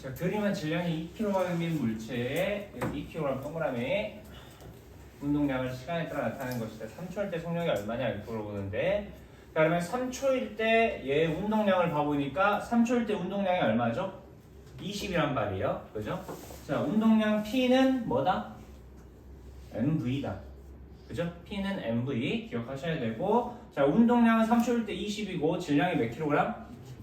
자, 들이면 질량이 2kg인 물체에 2kg 동그라미 운동량을 시간에 따라 나타내는 것이다. 3초일 때 속력이 얼마냐 이렇게 물어보는데, 자, 그러면 3초일 때 얘 운동량을 봐보니까 3초일 때 운동량이 얼마죠? 20이란 말이에요. 그죠? 자, 운동량 P는 뭐다? MV다. 그죠? P는 MV 기억하셔야 되고, 자, 운동량은 3초일 때 20이고 질량이 몇 킬로그램?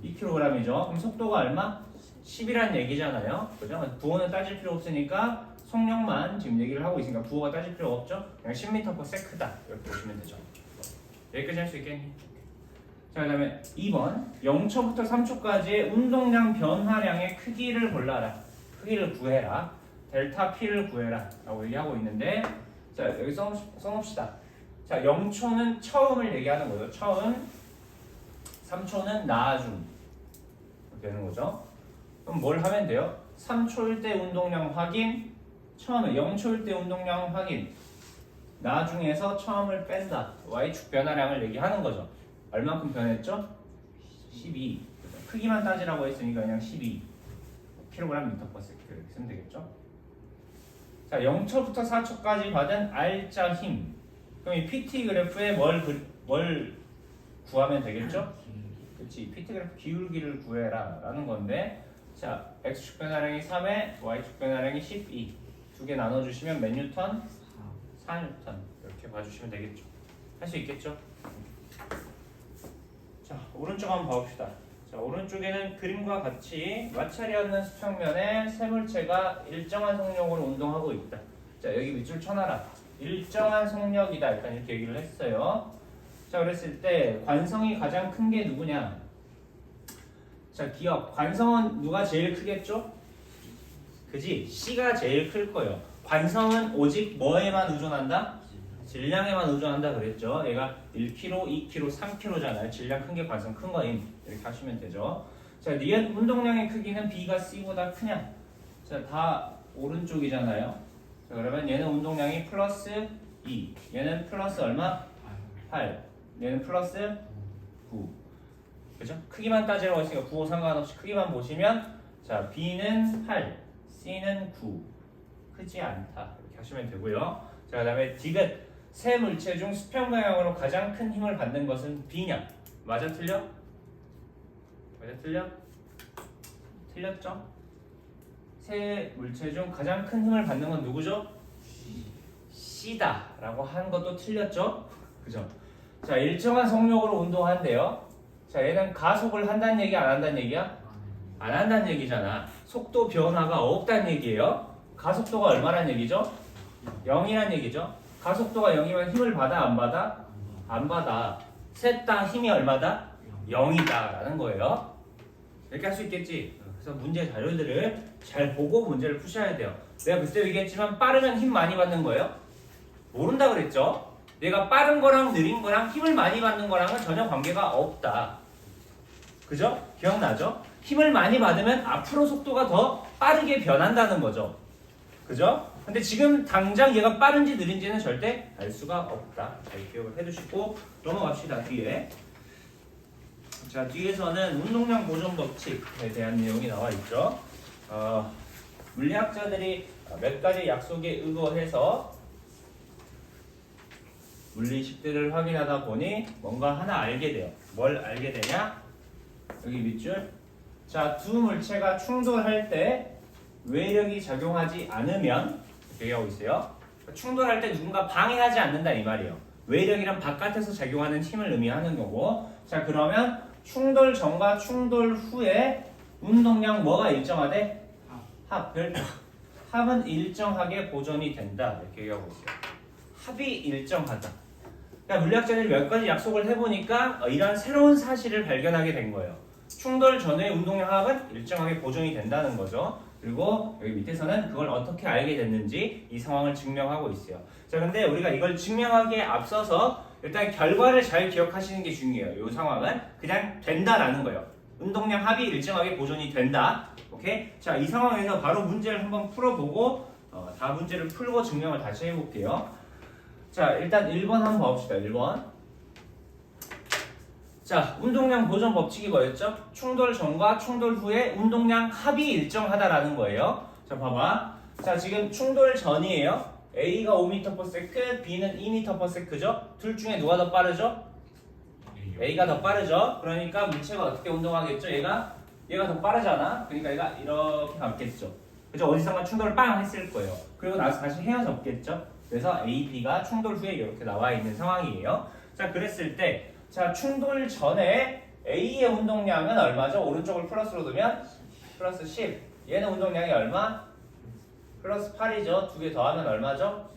2kg이죠. 그럼 속도가 얼마? 10이란 얘기잖아요. 그죠? 부호는 따질 필요 없으니까 속력만 지금 얘기를 하고 있으니까 부호가 따질 필요 없죠. 그냥 10m/s다 이렇게 보시면 되죠. 여기까지 할 수 있겠니? 자, 그 다음에 2번 0초부터 3초까지의 운동량 변화량의 크기를 골라라. 크기를 구해라. 델타 P를 구해라 라고 얘기하고 있는데, 자, 여기 써놓읍시다. 자, 0초는 처음을 얘기하는 거죠. 처음. 3초는 나중 되는 거죠. 그럼 뭘 하면 돼요? 3초일 때 운동량 확인, 처음에 0초일 때 운동량 확인, 나중에서 처음을 뺀다. Y축 변화량을 얘기하는 거죠. 얼만큼 변했죠? 12. 크기만 따지라고 했으니까 그냥 12 kg/m/s 이렇게 쓰면 되겠죠. 자, 0초부터 4초까지 받은 R자 힘. 그럼 이 PT 그래프에 뭘 구하면 되겠죠? 그렇지. PT 그래프 기울기를 구해라 라는 건데, 자, X축 변화량이 3에 Y축 변화량이 12. 두 개 나눠주시면 몇 뉴턴? 4뉴턴. 이렇게 봐주시면 되겠죠. 할 수 있겠죠? 자, 오른쪽 한번 봐봅시다. 자, 오른쪽에는 그림과 같이 마찰이 없는 수평면에 세 물체가 일정한 속력으로 운동하고 있다. 자, 여기 밑줄 쳐놔라. 일정한 속력이다. 일단 이렇게 얘기를 했어요. 자, 그랬을 때 관성이 가장 큰 게 누구냐? 자, 기억. 관성은 누가 제일 크겠죠? 그지? C가 제일 클 거예요. 관성은 오직 뭐에만 의존한다? 질량에만 의존한다 그랬죠. 얘가 1kg, 2kg, 3kg잖아요. 질량 큰 게 관성 큰 거임. 이렇게 하시면 되죠. 자, 니은 운동량의 크기는 B가 C보다 크냐? 자, 다 오른쪽이잖아요. 자, 그러면 얘는 운동량이 플러스 2. 얘는 플러스 얼마? 8. 얘는 플러스 9. 그죠? 크기만 따지라고 했으니까 9호 상관없이 크기만 보시면 자, B는 8, C는 9. 크지 않다. 이렇게 하시면 되고요. 자, 그다음에 디귿. 세 물체 중 수평 방향으로 가장 큰 힘을 받는 것은 B냐? 맞아 틀려? 맞아 틀려? 틀렸죠? 세 물체 중 가장 큰 힘을 받는 건 누구죠? C다 라고 하는 것도 틀렸죠? 그죠? 자, 일정한 속력으로 운동한대요. 자, 얘는 가속을 한다는 얘기 안 한다는 얘기야? 안 한다는 얘기잖아. 속도 변화가 없다는 얘기예요. 가속도가 얼마란 얘기죠? 0이란 얘기죠. 가속도가 0이면 힘을 받아 안 받아? 안 받아. 셋 다 힘이 얼마다? 0이다 라는 거예요. 이렇게 할 수 있겠지? 그래서 문제 자료들을 잘 보고 문제를 푸셔야 돼요. 내가 그때 얘기했지만 빠르면 힘 많이 받는 거예요? 모른다 그랬죠? 내가 빠른 거랑 느린 거랑 힘을 많이 받는 거랑은 전혀 관계가 없다. 그죠? 기억나죠? 힘을 많이 받으면 앞으로 속도가 더 빠르게 변한다는 거죠. 그죠? 근데 지금 당장 얘가 빠른지 느린지는 절대 알 수가 없다. 잘 기억을 해두시고 넘어갑시다. 뒤에. 자, 뒤에서는 운동량 보존 법칙에 대한 내용이 나와 있죠. 물리학자들이 몇 가지 약속에 의거해서 물리식들을 확인하다 보니 뭔가 하나 알게 돼요. 뭘 알게 되냐? 여기 밑줄. 자, 두 물체가 충돌할 때 외력이 작용하지 않으면 이렇게 얘기하고 있어요. 충돌할 때 누군가 방해하지 않는다 이 말이에요. 외력이란 바깥에서 작용하는 힘을 의미하는 거고. 자, 그러면 충돌 전과 충돌 후에 운동량 뭐가 일정하대? 합. 합은 일정하게 보존이 된다. 이렇게 얘기하고 있어요. 합이 일정하다. 그러니까 물리학자들이 몇 가지 약속을 해보니까 이런 새로운 사실을 발견하게 된 거예요. 충돌 전의 운동량 합은 일정하게 보존이 된다는 거죠. 그리고 여기 밑에서는 그걸 어떻게 알게 됐는지 이 상황을 증명하고 있어요. 자, 근데 우리가 이걸 증명하기에 앞서서 일단 결과를 잘 기억하시는 게 중요해요. 이 상황은 그냥 된다라는 거예요. 운동량 합이 일정하게 보존이 된다. 오케이? 자, 이 상황에서 바로 문제를 한번 풀어보고 다 문제를 풀고 증명을 다시 해볼게요. 자, 일단 1번 한번 봐봅시다. 1번. 자, 운동량 보존 법칙이 뭐였죠? 충돌 전과 충돌 후에 운동량 합이 일정하다라는 거예요. 자, 봐봐. 자, 지금 충돌 전이에요. A가 5m/s, B는 2m/s죠? 둘 중에 누가 더 빠르죠? A가 더 빠르죠? 그러니까 물체가 어떻게 운동하겠죠? 얘가 더 빠르잖아. 그러니까 얘가 이렇게 갔겠죠. 그죠? 어디선가 충돌을 빵 했을 거예요. 그리고 나서 다시 헤어졌겠죠? 그래서 A, B가 충돌 후에 이렇게 나와 있는 상황이에요. 자, 그랬을 때 자, 충돌 전에 A의 운동량은 얼마죠? 오른쪽을 플러스로 두면 플러스 10. 얘는 운동량이 얼마? 플러스 8이죠. 두 개 더하면 얼마죠?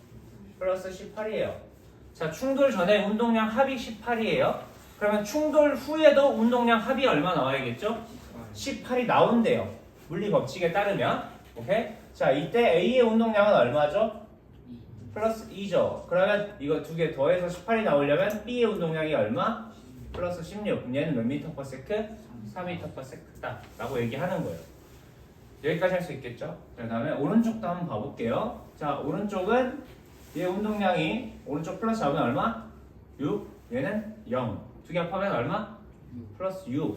플러스 18이에요. 자, 충돌 전에 운동량 합이 18이에요. 그러면 충돌 후에도 운동량 합이 얼마 나와야겠죠? 18이 나온대요. 물리 법칙에 따르면. 오케이? 자, 이때 A의 운동량은 얼마죠? 플러스 2죠. 그러면 이거 두 개 더해서 18이 나오려면 B의 운동량이 얼마? 플러스 16. 그럼 얘는 몇 m/s? 4m/s다 라고 얘기하는 거예요. 여기까지 할 수 있겠죠? 그 다음에 오른쪽도 한번 봐볼게요. 자, 오른쪽은 얘 운동량이 오른쪽 플러스 잡으면 얼마? 6. 얘는 0. 두 개 합하면 얼마? 플러스 6.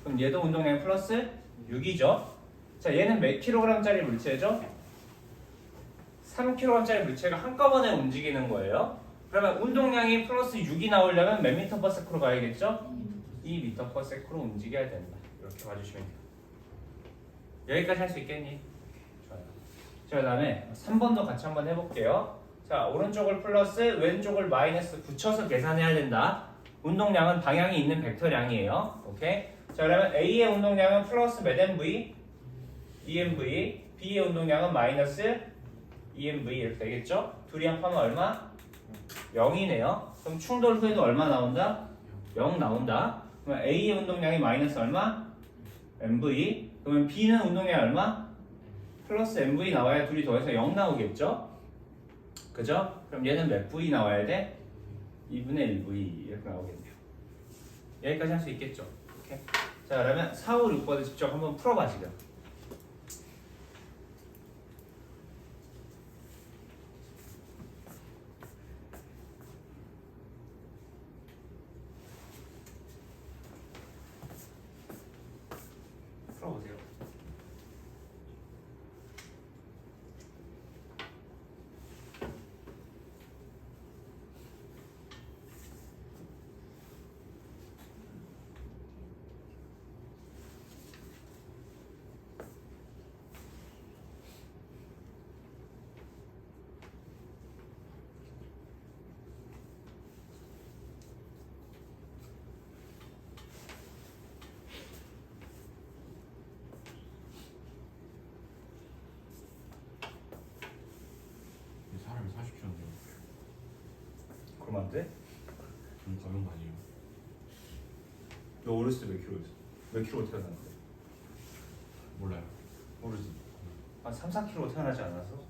그럼 얘도 운동량이 플러스 6이죠. 자, 얘는 몇 킬로그램짜리 물체죠? 3kg짜리 물체가 한꺼번에 움직이는 거예요. 그러면 운동량이 플러스 6이 나오려면 몇 m/s로 가야겠죠? 2m/s로 움직여야 된다. 이렇게 봐주시면 돼요. 여기까지 할 수 있겠니? 좋아요. 자, 그 다음에 3번도 같이 한번 해볼게요. 자, 오른쪽을 플러스 왼쪽을 마이너스 붙여서 계산해야 된다. 운동량은 방향이 있는 벡터량이에요. 오케이? 자, 그러면 A의 운동량은 플러스 몇 mv? 2mv. B의 운동량은 마이너스 2mv 이렇게 되겠죠? 둘이 합하면 얼마? 0이네요. 그럼 충돌 후에도 얼마 나온다? 0 나온다. 그러면 A의 운동량이 마이너스 얼마? MV. 그러면 B는 운동량이 얼마? 플러스 MV 나와야 둘이 더해서 0 나오겠죠? 그죠? 그럼 얘는 몇 V 나와야 돼? 2분의 1V 이렇게 나오겠네요. 여기까지 할 수 있겠죠? 오케이. 자, 그러면 4, 5, 6번을 직접 한번 풀어봐 지금. 풀어보세요. 이 사람이 40kg인데 그러면 안 돼? 좀 가벼운 거 아니에요? 너 어렸을 때 몇 킬로였어? 몇 킬로 태어났는데? 몰라요. 모르지. 한 3, 4킬로 태어나지 않았어?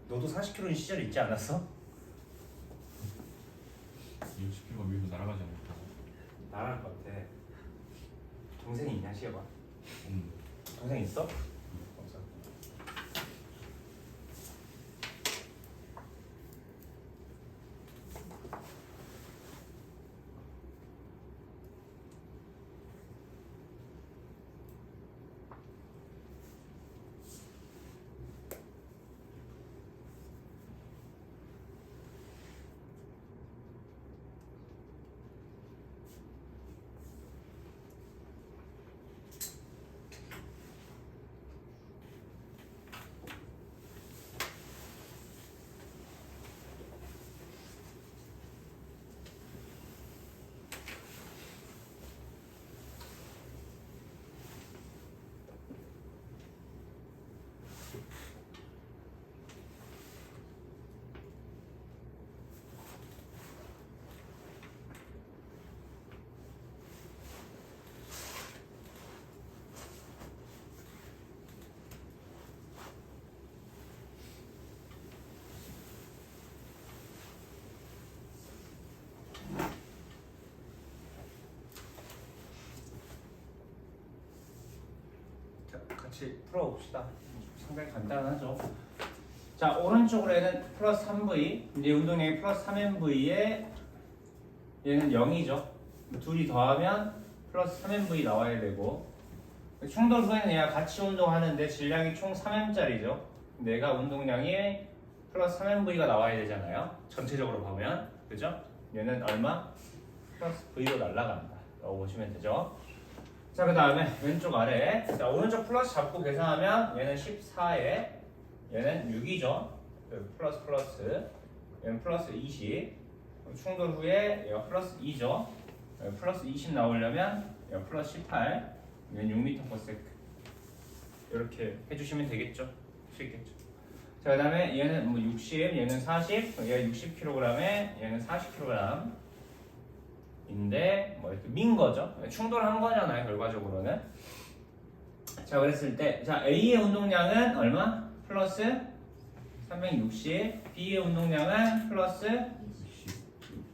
너도 40킬로인 시절이 있지 않았어? 60kg가 밀고 날아가지 않을까? 나랄 것 같아. 동생이 있냐 시어봐. 없는데. 동생 있어? 없어. 자, 같이 풀어봅시다. 상당히 간단하죠. 자, 오른쪽으로는 플러스 3V, 이제 운동량이 플러스 3MV에 얘는 0이죠. 둘이 더하면 플러스 3MV 나와야 되고, 충돌 후에는 얘가 같이 운동하는데 질량이 총 3M짜리죠. 내가 운동량이 플러스 3MV가 나와야 되잖아요. 전체적으로 보면, 그죠? 얘는 얼마? 플러스 V로 날아간다. 라고 보시면 되죠. 자, 그 다음에 왼쪽 아래. 자, 오른쪽 플러스 잡고 계산하면 얘는 14에 얘는 6이죠. 플러스 플러스. 얘는 플러스 20. 충돌 후에 얘가 플러스 2죠. 플러스 20 나오려면 얘가 플러스 18. 얘는 6m/s. 이렇게 해주시면 되겠죠. 할 수 있겠죠. 자, 그 다음에 얘는 뭐 60, 얘는 40, 얘가 60kg에 얘는 40kg. 인데 뭐 이렇게 민 거죠. 충돌한 거잖아요, 결과적으로는. 자, 그랬을 때, 자, A의 운동량은 얼마? 플러스 360. B의 운동량은 플러스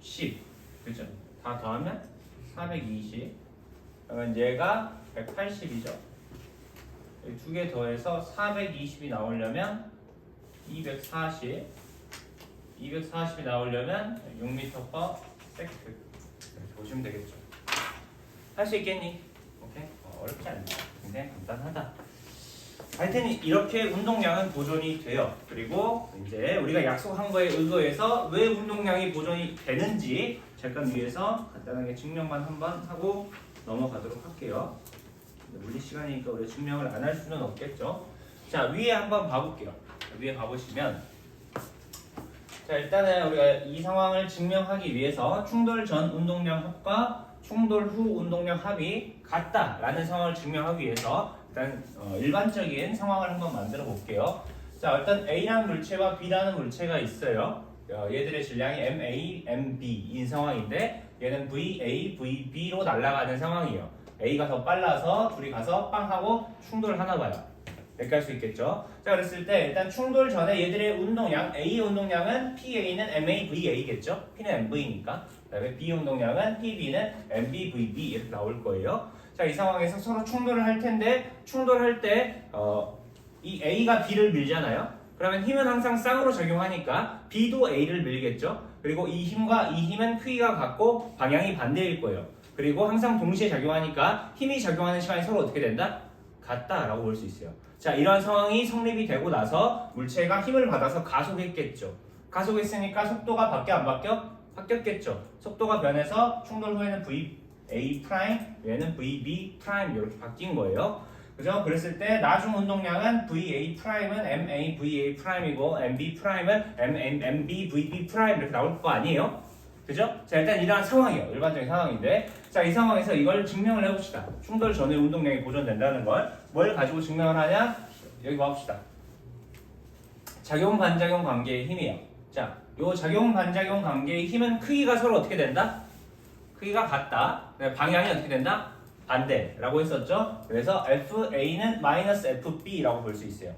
10. 그죠? 다 더하면 420. 그러면 얘가 180이죠. 두 개 더해서 420이 나오려면 240. 240이 나오려면 6m/s. 보시면 되겠죠. 할 수 있겠니? 오케이? 어렵지 않네. 굉장히 간단하다. 하여튼 이렇게 운동량은 보존이 돼요. 그리고 이제 우리가 약속한 거에 의거해서 왜 운동량이 보존이 되는지 잠깐 위에서 간단하게 증명만 한번 하고 넘어가도록 할게요. 물리 시간이니까 우리가 증명을 안 할 수는 없겠죠. 자, 위에 한번 봐볼게요. 위에 봐보시면, 자, 일단은 우리가 이 상황을 증명하기 위해서 충돌 전 운동량 합과 충돌 후 운동량 합이 같다라는 상황을 증명하기 위해서 일단 일반적인 상황을 한번 만들어 볼게요. 자, 어떤 A라는 물체와 B라는 물체가 있어요. 얘들의 질량이 MA, MB인 상황인데 얘는 VA, VB로 날아가는 상황이에요. A가 더 빨라서 둘이 가서 빵 하고 충돌을 하나 봐요. 이렇게 할 수 있겠죠. 자, 그랬을 때 일단 충돌 전에 얘들의 운동량 A 운동량은 PA는 MA, VA겠죠. P는 MV니까. 그다음에 B 운동량은 PB는 MB, VB 이렇게 나올 거예요. 자, 이 상황에서 서로 충돌을 할 텐데 충돌할 때 이 A가 B를 밀잖아요. 그러면 힘은 항상 쌍으로 작용하니까 B도 A를 밀겠죠. 그리고 이 힘과 이 힘은 크기가 같고 방향이 반대일 거예요. 그리고 항상 동시에 작용하니까 힘이 작용하는 시간이 서로 어떻게 된다? 같다라고 볼 수 있어요. 자, 이러한 상황이 성립이 되고 나서 물체가 힘을 받아서 가속했겠죠. 가속했으니까 속도가 바뀌어 안 바뀌어? 바뀌었겠죠. 속도가 변해서 충돌 후에는 VA 프라임, 얘는 VB 프라임 이렇게 바뀐 거예요. 그죠? 그랬을 때 나중 운동량은 VA 프라임은 MA VA 프라임이고 MB 프라임은 MB VB 프라임 이렇게 나올 거 아니에요? 그죠? 자, 일단 이러한 상황이에요. 일반적인 상황인데 자, 이 상황에서 이걸 증명을 해봅시다. 충돌 전에 운동량이 보존된다는 걸 뭘 가지고 증명을 하냐? 여기 봐봅시다. 작용 반작용 관계의 힘이에요. 자, 요 작용 반작용 관계의 힘은 크기가 서로 어떻게 된다? 크기가 같다. 방향이 어떻게 된다? 반대라고 했었죠. 그래서 FA는 마이너스 FB라고 볼 수 있어요.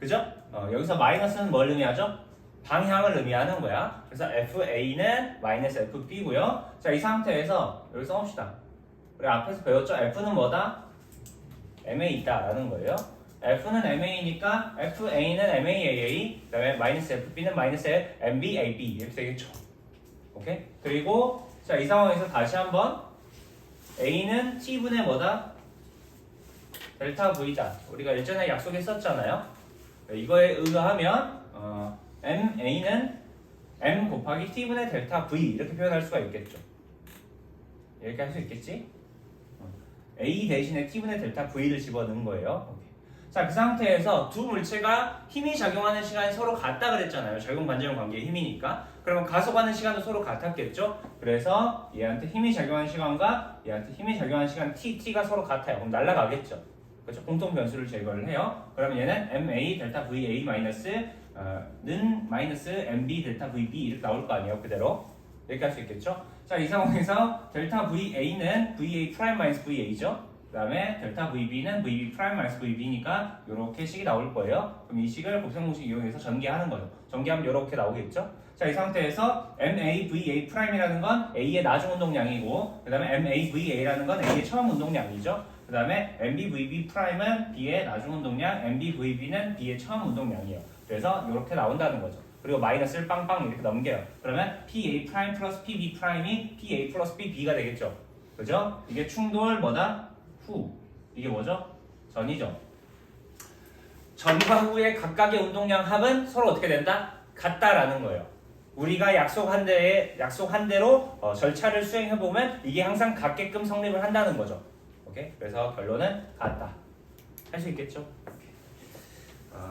그죠? 여기서 마이너스는 뭘 의미하죠? 방향을 의미하는 거야. 그래서 FA는 마이너스 FB고요. 자, 이 상태에서 여기 써봅시다. 우리 앞에서 배웠죠? F는 뭐다? MA 있다라는 거예요. F는 MA니까 FA는 MAAA, 그다음에 마이너스 FB는 마이너스 MBAB 이렇게 되겠죠. 오케이? 그리고 자, 이 상황에서 다시 한번 A는 T분의 뭐다? 델타 V다. 우리가 예전에 약속했었잖아요. 이거에 의하면 MA는 M 곱하기 T분의 델타 V 이렇게 표현할 수가 있겠죠. 이렇게 할 수 있겠지? A 대신에 T분의 델타 V를 집어넣은 거예요. 오케이. 자, 그 상태에서 두 물체가 힘이 작용하는 시간이 서로 같다 그랬잖아요. 작용 반작용 관계의 힘이니까. 그러면 가속하는 시간도 서로 같았겠죠. 그래서 얘한테 힘이 작용하는 시간과 얘한테 힘이 작용하는 시간 T가 서로 같아요. 그럼 날아가겠죠. 그렇죠? 공통 변수를 제거를 해요. 그러면 얘는 MA 델타 VA 는 마이너스 MB 델타 VB 이렇게 나올 거 아니에요. 그대로. 이렇게 할 수 있겠죠. 자, 이 상황에서 델타 VA는 VA 프라임 마이너스 VA죠. 그 다음에 델타 VB는 VB 프라임 마이너스 VB니까 이렇게 식이 나올 거예요. 그럼 이 식을 곱셈공식 이용해서 전개하는 거죠. 전개하면 이렇게 나오겠죠. 자, 이 상태에서 MA VA 프라임이라는 건 A의 나중 운동량이고 그 다음에 MA VA라는 건 A의 처음 운동량이죠. 그 다음에 MB VB 프라임은 B의 나중 운동량, MB VB는 B의 처음 운동량이에요. 그래서 이렇게 나온다는 거죠. 그리고 마이너스를 빵빵 이렇게 넘겨요. 그러면 PA 프라임 플러스 PB 프라임이 PA 플러스 PB가 되겠죠. 그죠? 이게 충돌 뭐다? 후. 이게 뭐죠? 전이죠. 전과 후의 각각의 운동량 합은 서로 어떻게 된다? 같다라는 거예요. 우리가 약속한 대로 절차를 수행해 보면 이게 항상 같게끔 성립을 한다는 거죠. 오케이? 그래서 결론은 같다. 할 수 있겠죠?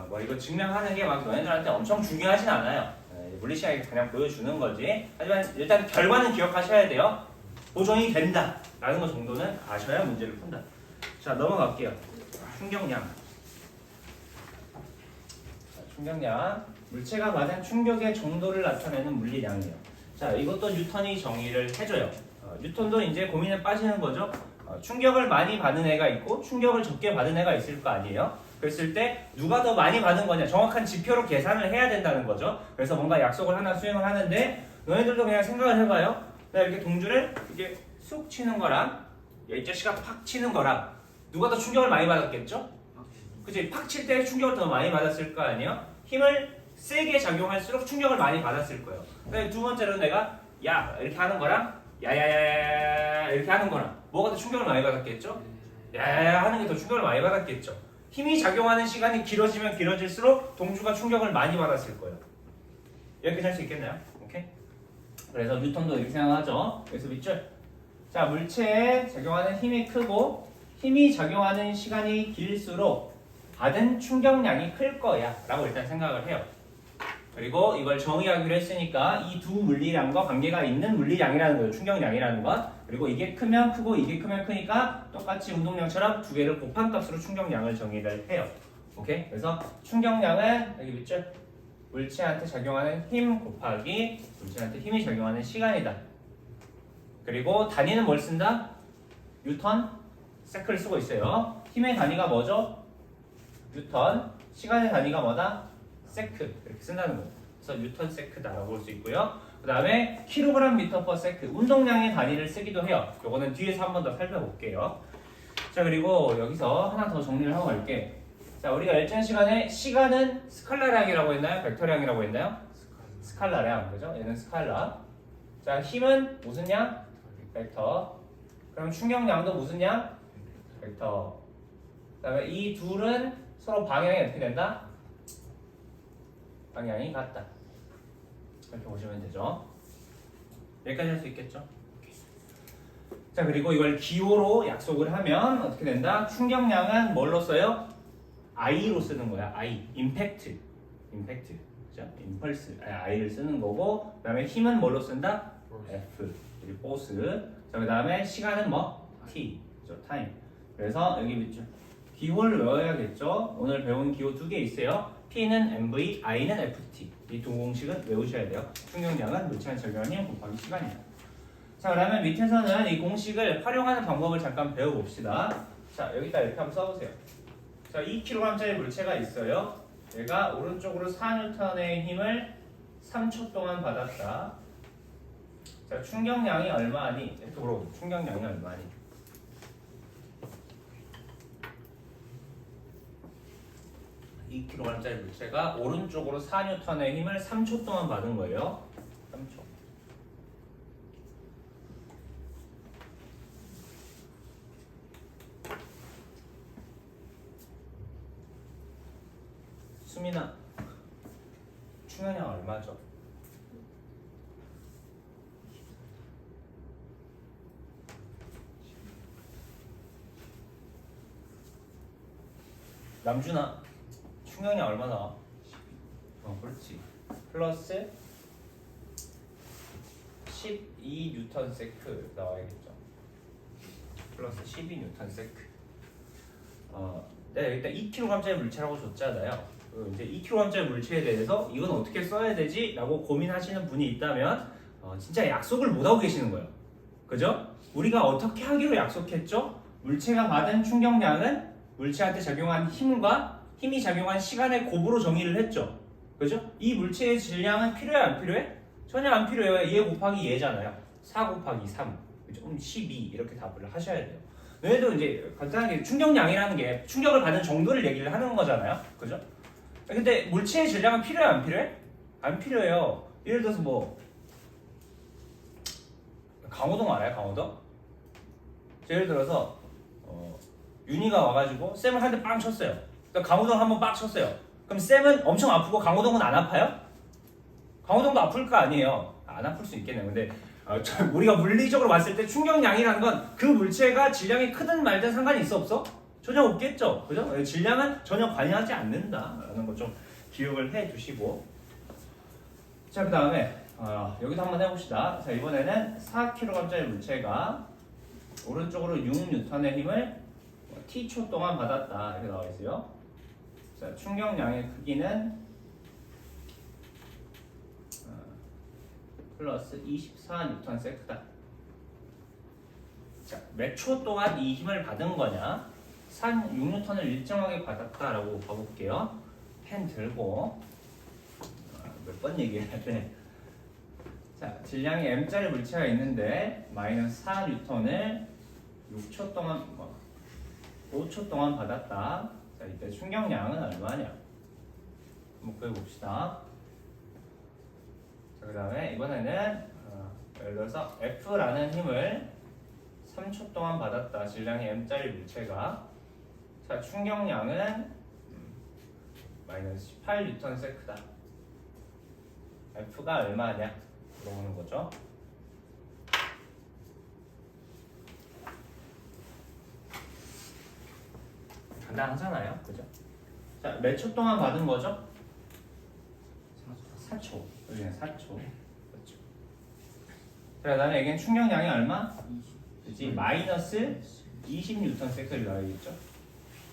뭐 이거 증명하는 게 막 너네들한테 엄청 중요하진 않아요. 물리시간에 그냥 보여주는 거지. 하지만 일단 결과는 기억하셔야 돼요. 보존이 된다 라는 것 정도는 아셔야 문제를 푼다. 자, 넘어갈게요. 충격량. 충격량. 물체가 받은 충격의 정도를 나타내는 물리량이에요. 자, 이것도 뉴턴이 정의를 해줘요. 뉴턴도 이제 고민에 빠지는 거죠. 충격을 많이 받은 애가 있고 충격을 적게 받은 애가 있을 거 아니에요. 그랬을 때 누가 더 많이 받은 거냐 정확한 지표로 계산을 해야 된다는 거죠. 그래서 뭔가 약속을 하나 수행을 하는데 너희들도 그냥 생각을 해봐요. 내가 이렇게 동주를 이렇게 쑥 치는 거랑 이 자식아 팍 치는 거랑 누가 더 충격을 많이 받았겠죠? 그치? 팍 칠 때 충격을 더 많이 받았을 거 아니에요? 힘을 세게 작용할수록 충격을 많이 받았을 거예요. 근데 두 번째로 내가 야 이렇게 하는 거랑 야야야야 이렇게 하는 거랑 뭐가 더 충격을 많이 받았겠죠? 야야야 하는 게 더 충격을 많이 받았겠죠. 힘이 작용하는 시간이 길어지면 길어질수록 동주가 충격을 많이 받았을 거예요. 이렇게 할 수 있겠나요? 오케이? 그래서 뉴턴도 이렇게 생각하죠. 그래서 밑줄. 자, 물체에 작용하는 힘이 크고 힘이 작용하는 시간이 길수록 받은 충격량이 클 거야 라고 일단 생각을 해요. 그리고 이걸 정의하기로 했으니까 이 두 물리량과 관계가 있는 물리량이라는 거예요. 충격량이라는 건. 그리고 이게 크면 크고 이게 크면 크니까 똑같이 운동량처럼 두 개를 곱한 값으로 충격량을 정의를 해요. 오케이? 그래서 충격량은 여기 밑줄 물체한테 적용하는 힘 곱하기 물체한테 힘이 적용하는 시간이다. 그리고 단위는 뭘 쓴다? 뉴턴 세크를 쓰고 있어요. 힘의 단위가 뭐죠? 뉴턴. 시간의 단위가 뭐다? 세크. 이렇게 쓴다는 거예요. 그래서 뉴턴 세크다라고 볼 수 있고요. 그 다음에 킬로그램 미터 퍼 세크. 운동량의 단위를 쓰기도 해요. 요거는 뒤에서 한 번 더 살펴볼게요. 자, 그리고 여기서 하나 더 정리를 하고 갈게. 자, 우리가 일정 시간에 시간은 스칼라량이라고 했나요? 벡터량이라고 했나요? 스칼라량. 그죠? 얘는 스칼라. 자, 힘은 무슨 양? 벡터. 그럼 충격량도 무슨 양? 벡터. 그 다음에 이 둘은 서로 방향이 어떻게 된다? 방향이 같다. 이렇게 보시면 되죠. 여기까지 할 수 있겠죠? 자, 그리고 이걸 기호로 약속을 하면 어떻게 된다? 충격량은 뭘로 써요? I로 쓰는 거야. I. 임팩트. 임팩트. 그죠? 임펄스. I를 쓰는 거고, 그 다음에 힘은 뭘로 쓴다? F. 그리고 포스. 자, 그 다음에 시간은 뭐? T. 그죠? 타임. 그래서 여기 있죠. 기호를 외워야겠죠? 오늘 배운 기호 2개 있어요. P는 MV, I는 FT. 이 두 공식은 외우셔야 돼요. 충격량은 물체한테 적용하는 힘 곱하기 시간이다. 자, 그러면 밑에서는 이 공식을 활용하는 방법을 잠깐 배워봅시다. 자, 여기다 이렇게 한번 써보세요. 자, 2kg짜리 물체가 있어요. 얘가 오른쪽으로 4N의 힘을 3초 동안 받았다. 자, 충격량이 얼마니? 이렇게 물어보죠. 충격량이 얼마니? 이 kg짜리 물체가 오른쪽으로 4N의 힘을 3초 동안 받은 거예요. 3초. 수민아, 충격량 얼마죠? 남준아, 충격량 얼마 나와? 그렇지. 플러스 12 뉴턴 세크 나와야겠죠. 플러스 12 뉴턴 세크. 네, 일단 2kg짜리 물체라고 줬잖아요. 이제 2kg짜리 물체에 대해서 이건 어떻게 써야 되지? 라고 고민하시는 분이 있다면 진짜 약속을 못하고 계시는 거예요. 그죠? 우리가 어떻게 하기로 약속했죠? 물체가 받은 충격량은 물체한테 적용한 힘과 힘이 작용한 시간의 곱으로 정의를 했죠. 그죠? 이 물체의 질량은 필요해 안 필요해? 전혀 안 필요해요. 얘 곱하기 얘잖아요. 4 곱하기 3. 그죠? 12 이렇게 답을 하셔야 돼요. 얘도 이제 간단하게 충격량이라는 게 충격을 받은 정도를 얘기를 하는 거잖아요. 그죠? 근데 물체의 질량은 필요해 안 필요해? 안 필요해요. 예를 들어서 뭐 강호동 알아요? 강호동? 예를 들어서 윤희가 와가지고 쌤을 한 대 빵 쳤어요. 그러니까 강호동 한번 빡 쳤어요. 그럼 쌤은 엄청 아프고 강호동은 안 아파요? 강호동도 아플 거 아니에요. 안 아플 수 있겠네요. 근데 우리가 물리적으로 봤을 때 충격량이라는 건 그 물체가 질량이 크든 말든 상관이 있어 없어? 전혀 없겠죠. 그죠? 질량은 전혀 관여하지 않는다라는 거 좀 기억을 해 두시고. 자, 그 다음에 여기도 한번 해봅시다. 자, 이번에는 4kg짜리 물체가 오른쪽으로 6N의 힘을 T초 동안 받았다. 이렇게 나와 있어요. 자, 충격량의 크기는 플러스 24N 세크다. 자, 몇 초 동안 이 힘을 받은 거냐? 6N을 일정하게 받았다라고 봐볼게요. 펜 들고 몇 번 얘기해야 돼? 자, 질량이 M짜리 물체가 있는데 마이너스 4N을 6초 동안 5초 동안 받았다. 자, 이때 충격량은 얼마냐? 한번 구해봅시다. 자, 그 다음에 이번에는 예를 들어서 F라는 힘을 3초 동안 받았다. 질량이 M짜리 물체가. 자, 충격량은 마이너스 18N 세크다. F가 얼마냐? 물어보는 거죠. 간단하잖아요. 그죠? 자, 몇 초 동안 받은 거죠? 4초. 여기는 4초. 그렇죠. 자, 그다음에 여기는 충격량이 얼마? 그치? 마이너스 20N 세크를 넣어야겠죠.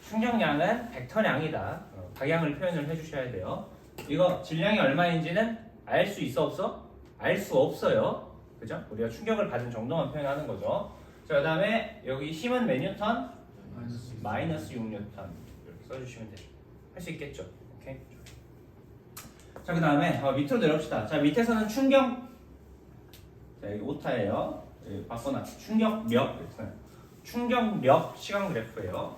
충격량은 벡터량이다. 방향을 표현을 해주셔야 돼요. 이거 질량이 얼마인지는 알 수 있어 없어? 알 수 없어요. 그죠? 우리가 충격을 받은 정도만 표현하는 거죠. 자, 그 다음에 여기 힘은 몇 뉴턴? 마이너스 6뉴턴 이렇게 써주시면 되죠. 할 수 있겠죠? 오케이. 자, 그 다음에 밑으로 내려옵시다. 자, 밑에서는 충격. 자, 여기 오타예요. 여기 바꿔놔. 충격력 시간 그래프예요.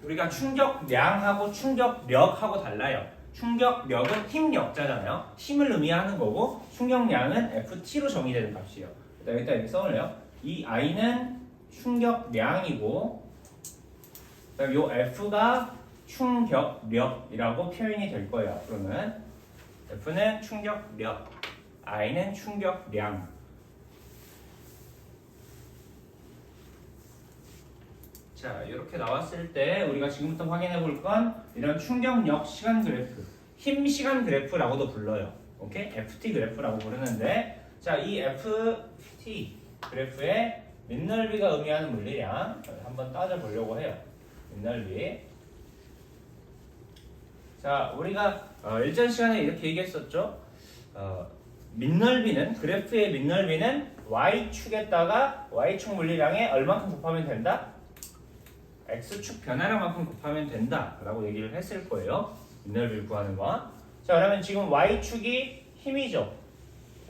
우리가 충격량하고 충격력하고 달라요. 충격력은 힘력자잖아요. 힘을 의미하는 거고 충격량은 FT로 정의되는 값이에요. 일단 여기 써놓을래요. 이 I는 충격량이고 그다음 요 F가 충격력이라고 표현이 될 거예요. 앞으로는 F는 충격력, I는 충격량. 자, 이렇게 나왔을 때 우리가 지금부터 확인해 볼 건 이런 충격력 시간 그래프, 힘 시간 그래프라고도 불러요. 오케이? FT 그래프라고 부르는데, 자, 이 FT 그래프의 밑넓이가 의미하는 물리량 한번 따져보려고 해요. 밑넓이. 자, 우리가 일전 시간에 이렇게 얘기했었죠. 밑넓이는, 그래프의 밑넓이는 Y축에다가 Y축 물리량에 얼마큼 곱하면 된다? X축 변화량만큼 곱하면 된다 라고 얘기를 했을 거예요. 밑넓이를 구하는 거. 자, 그러면 지금 Y축이 힘이죠.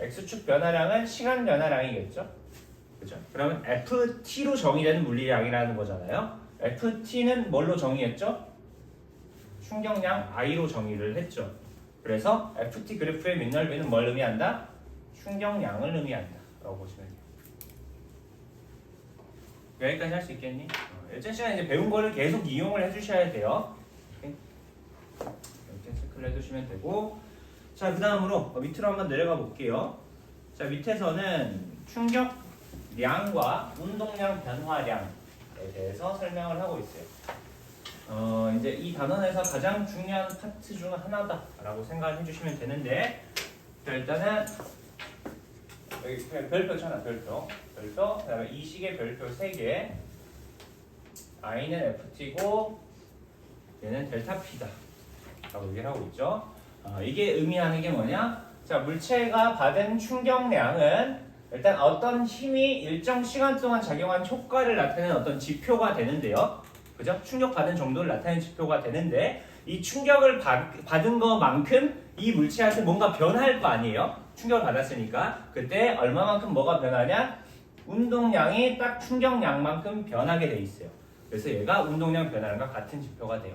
X축 변화량은 시간 변화량이겠죠. 그죠? 그러면 FT로 정의되는 물리량이라는 거잖아요. FT는 뭘로 정의했죠? 충격량 I로 정의를 했죠. 그래서 FT 그래프의 밑넓이는 뭘 의미한다? 충격량을 의미한다 라고 보시면 돼요. 여기까지 할 수 있겠니? 예전 시간에 이제 배운 거를 계속 이용을 해주셔야 돼요. 이렇게 체크를 해두시면 되고, 자, 그 다음으로 밑으로 한번 내려가 볼게요. 자, 밑에서는 충격량과 운동량 변화량에 대해서 설명을 하고 있어요. 이제 이 단원에서 가장 중요한 파트 중 하나다라고 생각을 해주시면 되는데, 자, 일단은 여기 별표 잖아, 별표. 그 다음에 이 식의 별표 3개. I는 FT고 얘는 델타 P다 라고 얘기를 하고 있죠. 이게 의미하는 게 뭐냐? 자, 물체가 받은 충격량은 일단 어떤 힘이 일정 시간 동안 작용한 효과를 나타내는 어떤 지표가 되는데요. 그죠? 충격받은 정도를 나타내는 지표가 되는데, 이 충격을 받은 것만큼 이 물체한테 뭔가 변할 거 아니에요? 충격을 받았으니까. 그때 얼마만큼 뭐가 변하냐? 운동량이 딱 충격량만큼 변하게 돼 있어요. 그래서 얘가 운동량 변화량과 같은 지표가 돼요.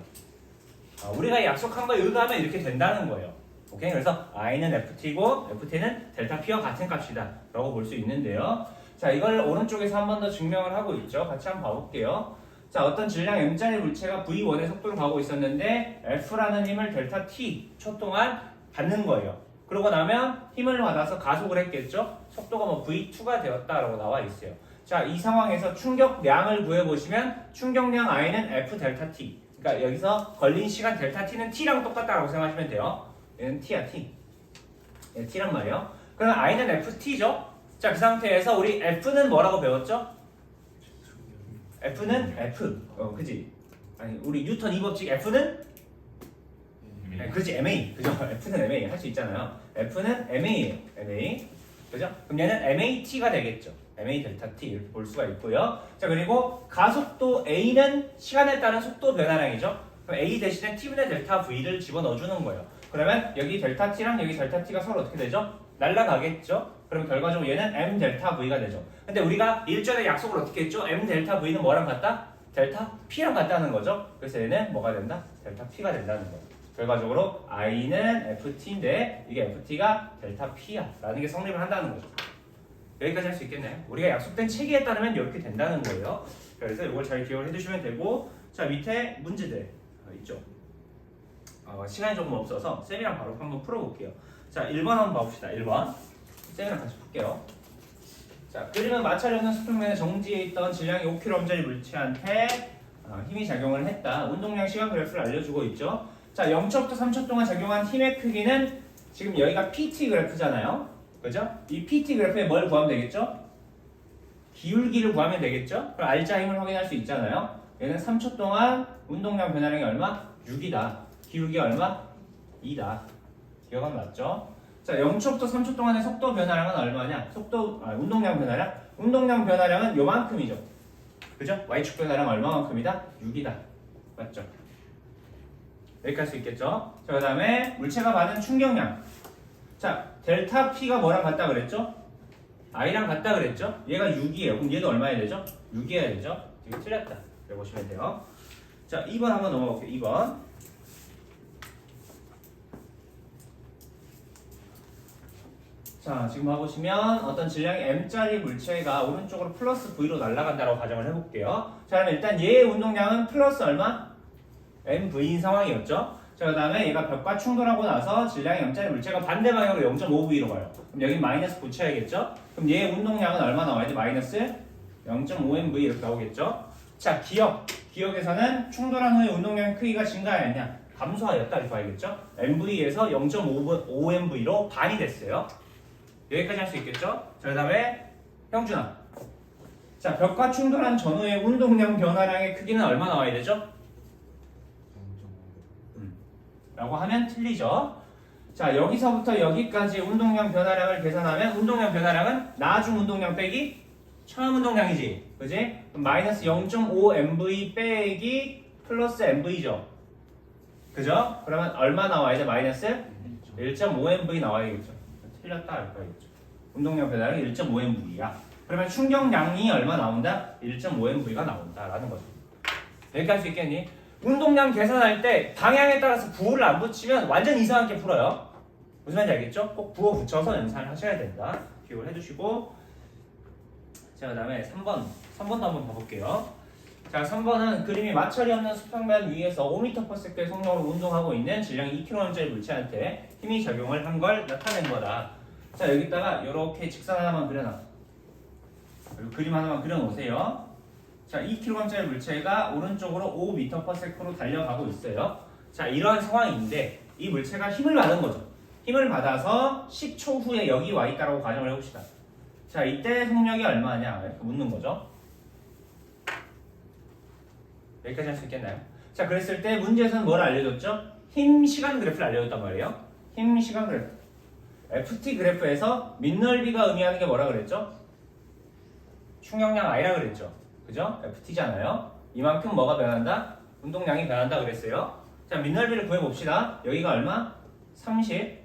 우리가 약속한 거 의거하면 이렇게 된다는 거예요. 오케이? 그래서 I는 FT고 FT는 델타 P와 같은 값이다 라고 볼 수 있는데요. 자, 이걸 오른쪽에서 한 번 더 증명을 하고 있죠. 같이 한번 봐볼게요. 자, 어떤 질량 M자리 물체가 V1의 속도로 가고 있었는데 F라는 힘을 델타 T 초 동안 받는 거예요. 그러고 나면 힘을 받아서 가속을 했겠죠. 속도가 뭐 V2가 되었다라고 나와 있어요. 자, 이 상황에서 충격량을 구해보시면 충격량 I는 F 델타 T. 그러니까 여기서 걸린 시간 델타 T는 T랑 똑같다라고 생각하시면 돼요. 얘는 T야, T. 얘는 T란 말이에요. 그럼 I는 FT죠. 자, 그 상태에서 우리 F는 뭐라고 배웠죠? F는 F. 그지? 아니, 우리 뉴턴 2법칙 F는? 네, 그렇지, MA. 그죠? F는 MA. 할 수 있잖아요. F는 MA예요. MA. 그죠? 그럼 얘는 MAT가 되겠죠. MA 델타 T 이렇게 볼 수가 있고요. 자, 그리고 가속도 A는 시간에 따른 속도 변화량이죠. 그럼 A 대신에 T분의 델타 V를 집어넣어주는 거예요. 그러면 여기 델타 T랑 여기 델타 T가 서로 어떻게 되죠? 날라가겠죠? 그럼 결과적으로 얘는 M 델타 V가 되죠. 근데 우리가 일전에 약속을 어떻게 했죠? M 델타 V는 뭐랑 같다? 델타 P랑 같다는 거죠. 그래서 얘는 뭐가 된다? 델타 P가 된다는 거예요. 결과적으로 I는 FT인데 이게 FT가 델타 P야 라는 게 성립을 한다는 거죠. 여기까지 할 수 있겠네요. 우리가 약속된 체계에 따르면 이렇게 된다는 거예요. 그래서 이걸 잘 기억을 해두시면 되고, 자, 밑에 문제들 있죠. 시간이 조금 없어서 쌤이랑 바로 한번 풀어볼게요. 자, 1번 한번 봐봅시다. 1번 쌤이랑 같이 풀게요. 자, 그림은 마찰이 없는 수평면에 정지해 있던 질량이 5kg짜리 물체한테 힘이 작용을 했다. 운동량 시간 그래프를 알려주고 있죠. 자, 0초부터 3초 동안 작용한 힘의 크기는 지금 여기가 PT 그래프잖아요. 그죠? 이 PT 그래프에 뭘 구하면 되겠죠? 기울기를 구하면 되겠죠? 그럼 R자 힘을 확인할 수 있잖아요. 얘는 3초 동안 운동량 변화량이 얼마? 6이다. 기울기 얼마? 2다. 기억은 맞죠? 자, 0초부터 3초 동안의 속도 변화량은 얼마냐? 운동량 변화량? 운동량 변화량은 요만큼이죠. 그죠? y축 변화량 얼마만큼이다? 6이다. 맞죠? 여기까지 할 수 있겠죠? 자, 그 다음에 물체가 받은 충격량. 자, 델타 P가 뭐랑 같다 그랬죠? I랑 같다 그랬죠? 얘가 6이에요. 그럼 얘도 얼마야 되죠? 6이어야 되죠? 이거 틀렸다. 이렇게 보시면 돼요. 자, 2번 한번 넘어가 볼게요. 2번. 자, 지금 봐보시면 어떤 질량의 M짜리 물체가 오른쪽으로 플러스 V로 날아간다고 가정을 해볼게요. 자, 그럼 일단 얘의 운동량은 플러스 얼마? MV인 상황이었죠. 자, 그 다음에 얘가 벽과 충돌하고 나서 질량의 M짜리 물체가 반대 방향으로 0.5V로 가요. 그럼 여기 마이너스 붙여야겠죠? 그럼 얘의 운동량은 얼마 나와야 돼? 마이너스 0.5MV 이렇게 나오겠죠? 자, 기억에서는 충돌한 후에 운동량의 크기가 증가하였냐? 감소하였다 이렇게 봐야겠죠? MV에서 0.5MV로 반이 됐어요. 여기까지 할 수 있겠죠? 자, 그 다음에 형준아. 자, 벽과 충돌한 전후의 운동량 변화량의 크기는 얼마 나와야 되죠? 라고 하면 틀리죠. 자, 여기서부터 여기까지 운동량 변화량을 계산하면 운동량 변화량은 나중 운동량 빼기 처음 운동량이지. 그지? 그럼 마이너스 0.5MV 빼기 플러스 MV죠. 그죠? 그러면 얼마 나와야 돼? 마이너스 1.5MV 나와야겠죠. 틀렸다 할 거겠죠. 운동량 변화량이 1.5MV야. 그러면 충격량이 얼마 나온다? 1.5MV가 나온다라는 거죠. 여기까지 할 수 있겠니? 운동량 계산할 때 방향에 따라서 부호를 안 붙이면 완전 이상하게 풀어요. 무슨 말인지 알겠죠? 꼭 부호 붙여서 연산을 하셔야 된다. 기억을 해주시고. 자, 그 다음에 3번도 한번 봐볼게요. 자, 3번은 그림이 마찰이 없는 수평면 위에서 5m/s의 속력으로 운동하고 있는 질량 2kg짜리 물체한테 힘이 작용을 한 걸 나타낸 거다. 자, 여기다가 이렇게 직선 하나만 그려놔. 그리고 그림 하나만 그려놓으세요. 자, 2kg짜리 물체가 오른쪽으로 5m/s로 달려가고 있어요. 자, 이러한 상황인데 이 물체가 힘을 받은 거죠. 힘을 받아서 10초 후에 여기 와 있다라고 가정을 해봅시다. 자, 이때 속력이 얼마냐 이렇게 묻는 거죠. 여기까지 할 수 있겠나요? 자, 그랬을 때 문제에서는 뭘 알려줬죠? 힘 시간 그래프를 알려줬단 말이에요. 힘 시간 그래프. FT 그래프에서 밑넓이가 의미하는 게 뭐라 그랬죠? 충격량 I라 그랬죠. 그죠? FT잖아요. 이만큼 뭐가 변한다? 운동량이 변한다 그랬어요. 자, 밑넓이를 구해봅시다. 여기가 얼마? 30.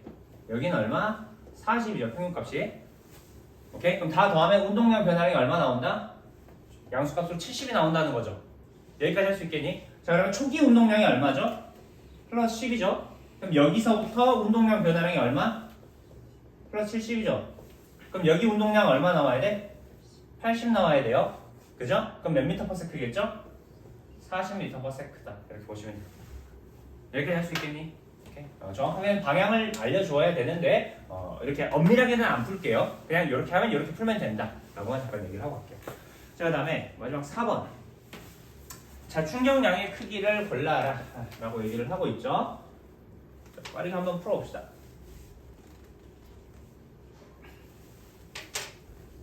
여기는 얼마? 40이죠. 평균값이. 오케이? 그럼 다 더하면 운동량 변화량이 얼마 나온다? 양수값으로 70이 나온다는 거죠. 여기까지 할 수 있겠니? 자, 그러면 초기 운동량이 얼마죠? 플러스 10이죠. 그럼 여기서부터 운동량 변화량이 얼마? 플러스 70이죠. 그럼 여기 운동량 얼마 나와야 돼? 80 나와야 돼요. 그죠? 그럼 몇 m/s겠죠? 40m/s다. 이렇게 보시면 돼요. 여기까지 할 수 있겠니? 오케이. 정확하게 방향을 알려주어야 되는데 이렇게 엄밀하게는 안 풀게요. 그냥 이렇게 하면 이렇게 풀면 된다. 라고만 잠깐 얘기를 하고 갈게요. 자, 그 다음에 마지막 4번. 자, 충격량의 크기를 골라라 라고 얘기를 하고 있죠. 자, 빠르게 한번 풀어봅시다.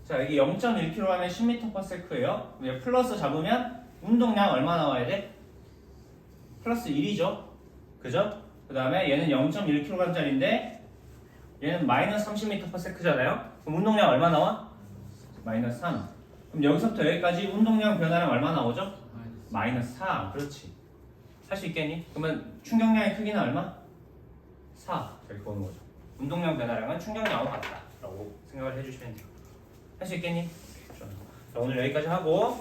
자, 여기 0.1kg 하면 10m/s예요. 플러스 잡으면 운동량 얼마 나와야 돼? 플러스 1이죠. 그죠? 그 다음에 얘는 0.1kg짜리인데 얘는 마이너스 30m/s잖아요. 그럼 운동량 얼마 나와? 마이너스 3. 그럼 여기서부터 여기까지 운동량 변화량 얼마 나오죠? 마이너스 4. 그렇지. 할 수 있겠니? 그러면 충격량의 크기는 얼마? 4. 이렇게 보는 거죠. 운동량 변화량은 충격량하고 같다 라고 생각을 해주시면 돼요. 할 수 있겠니? 자, 오늘 여기까지 하고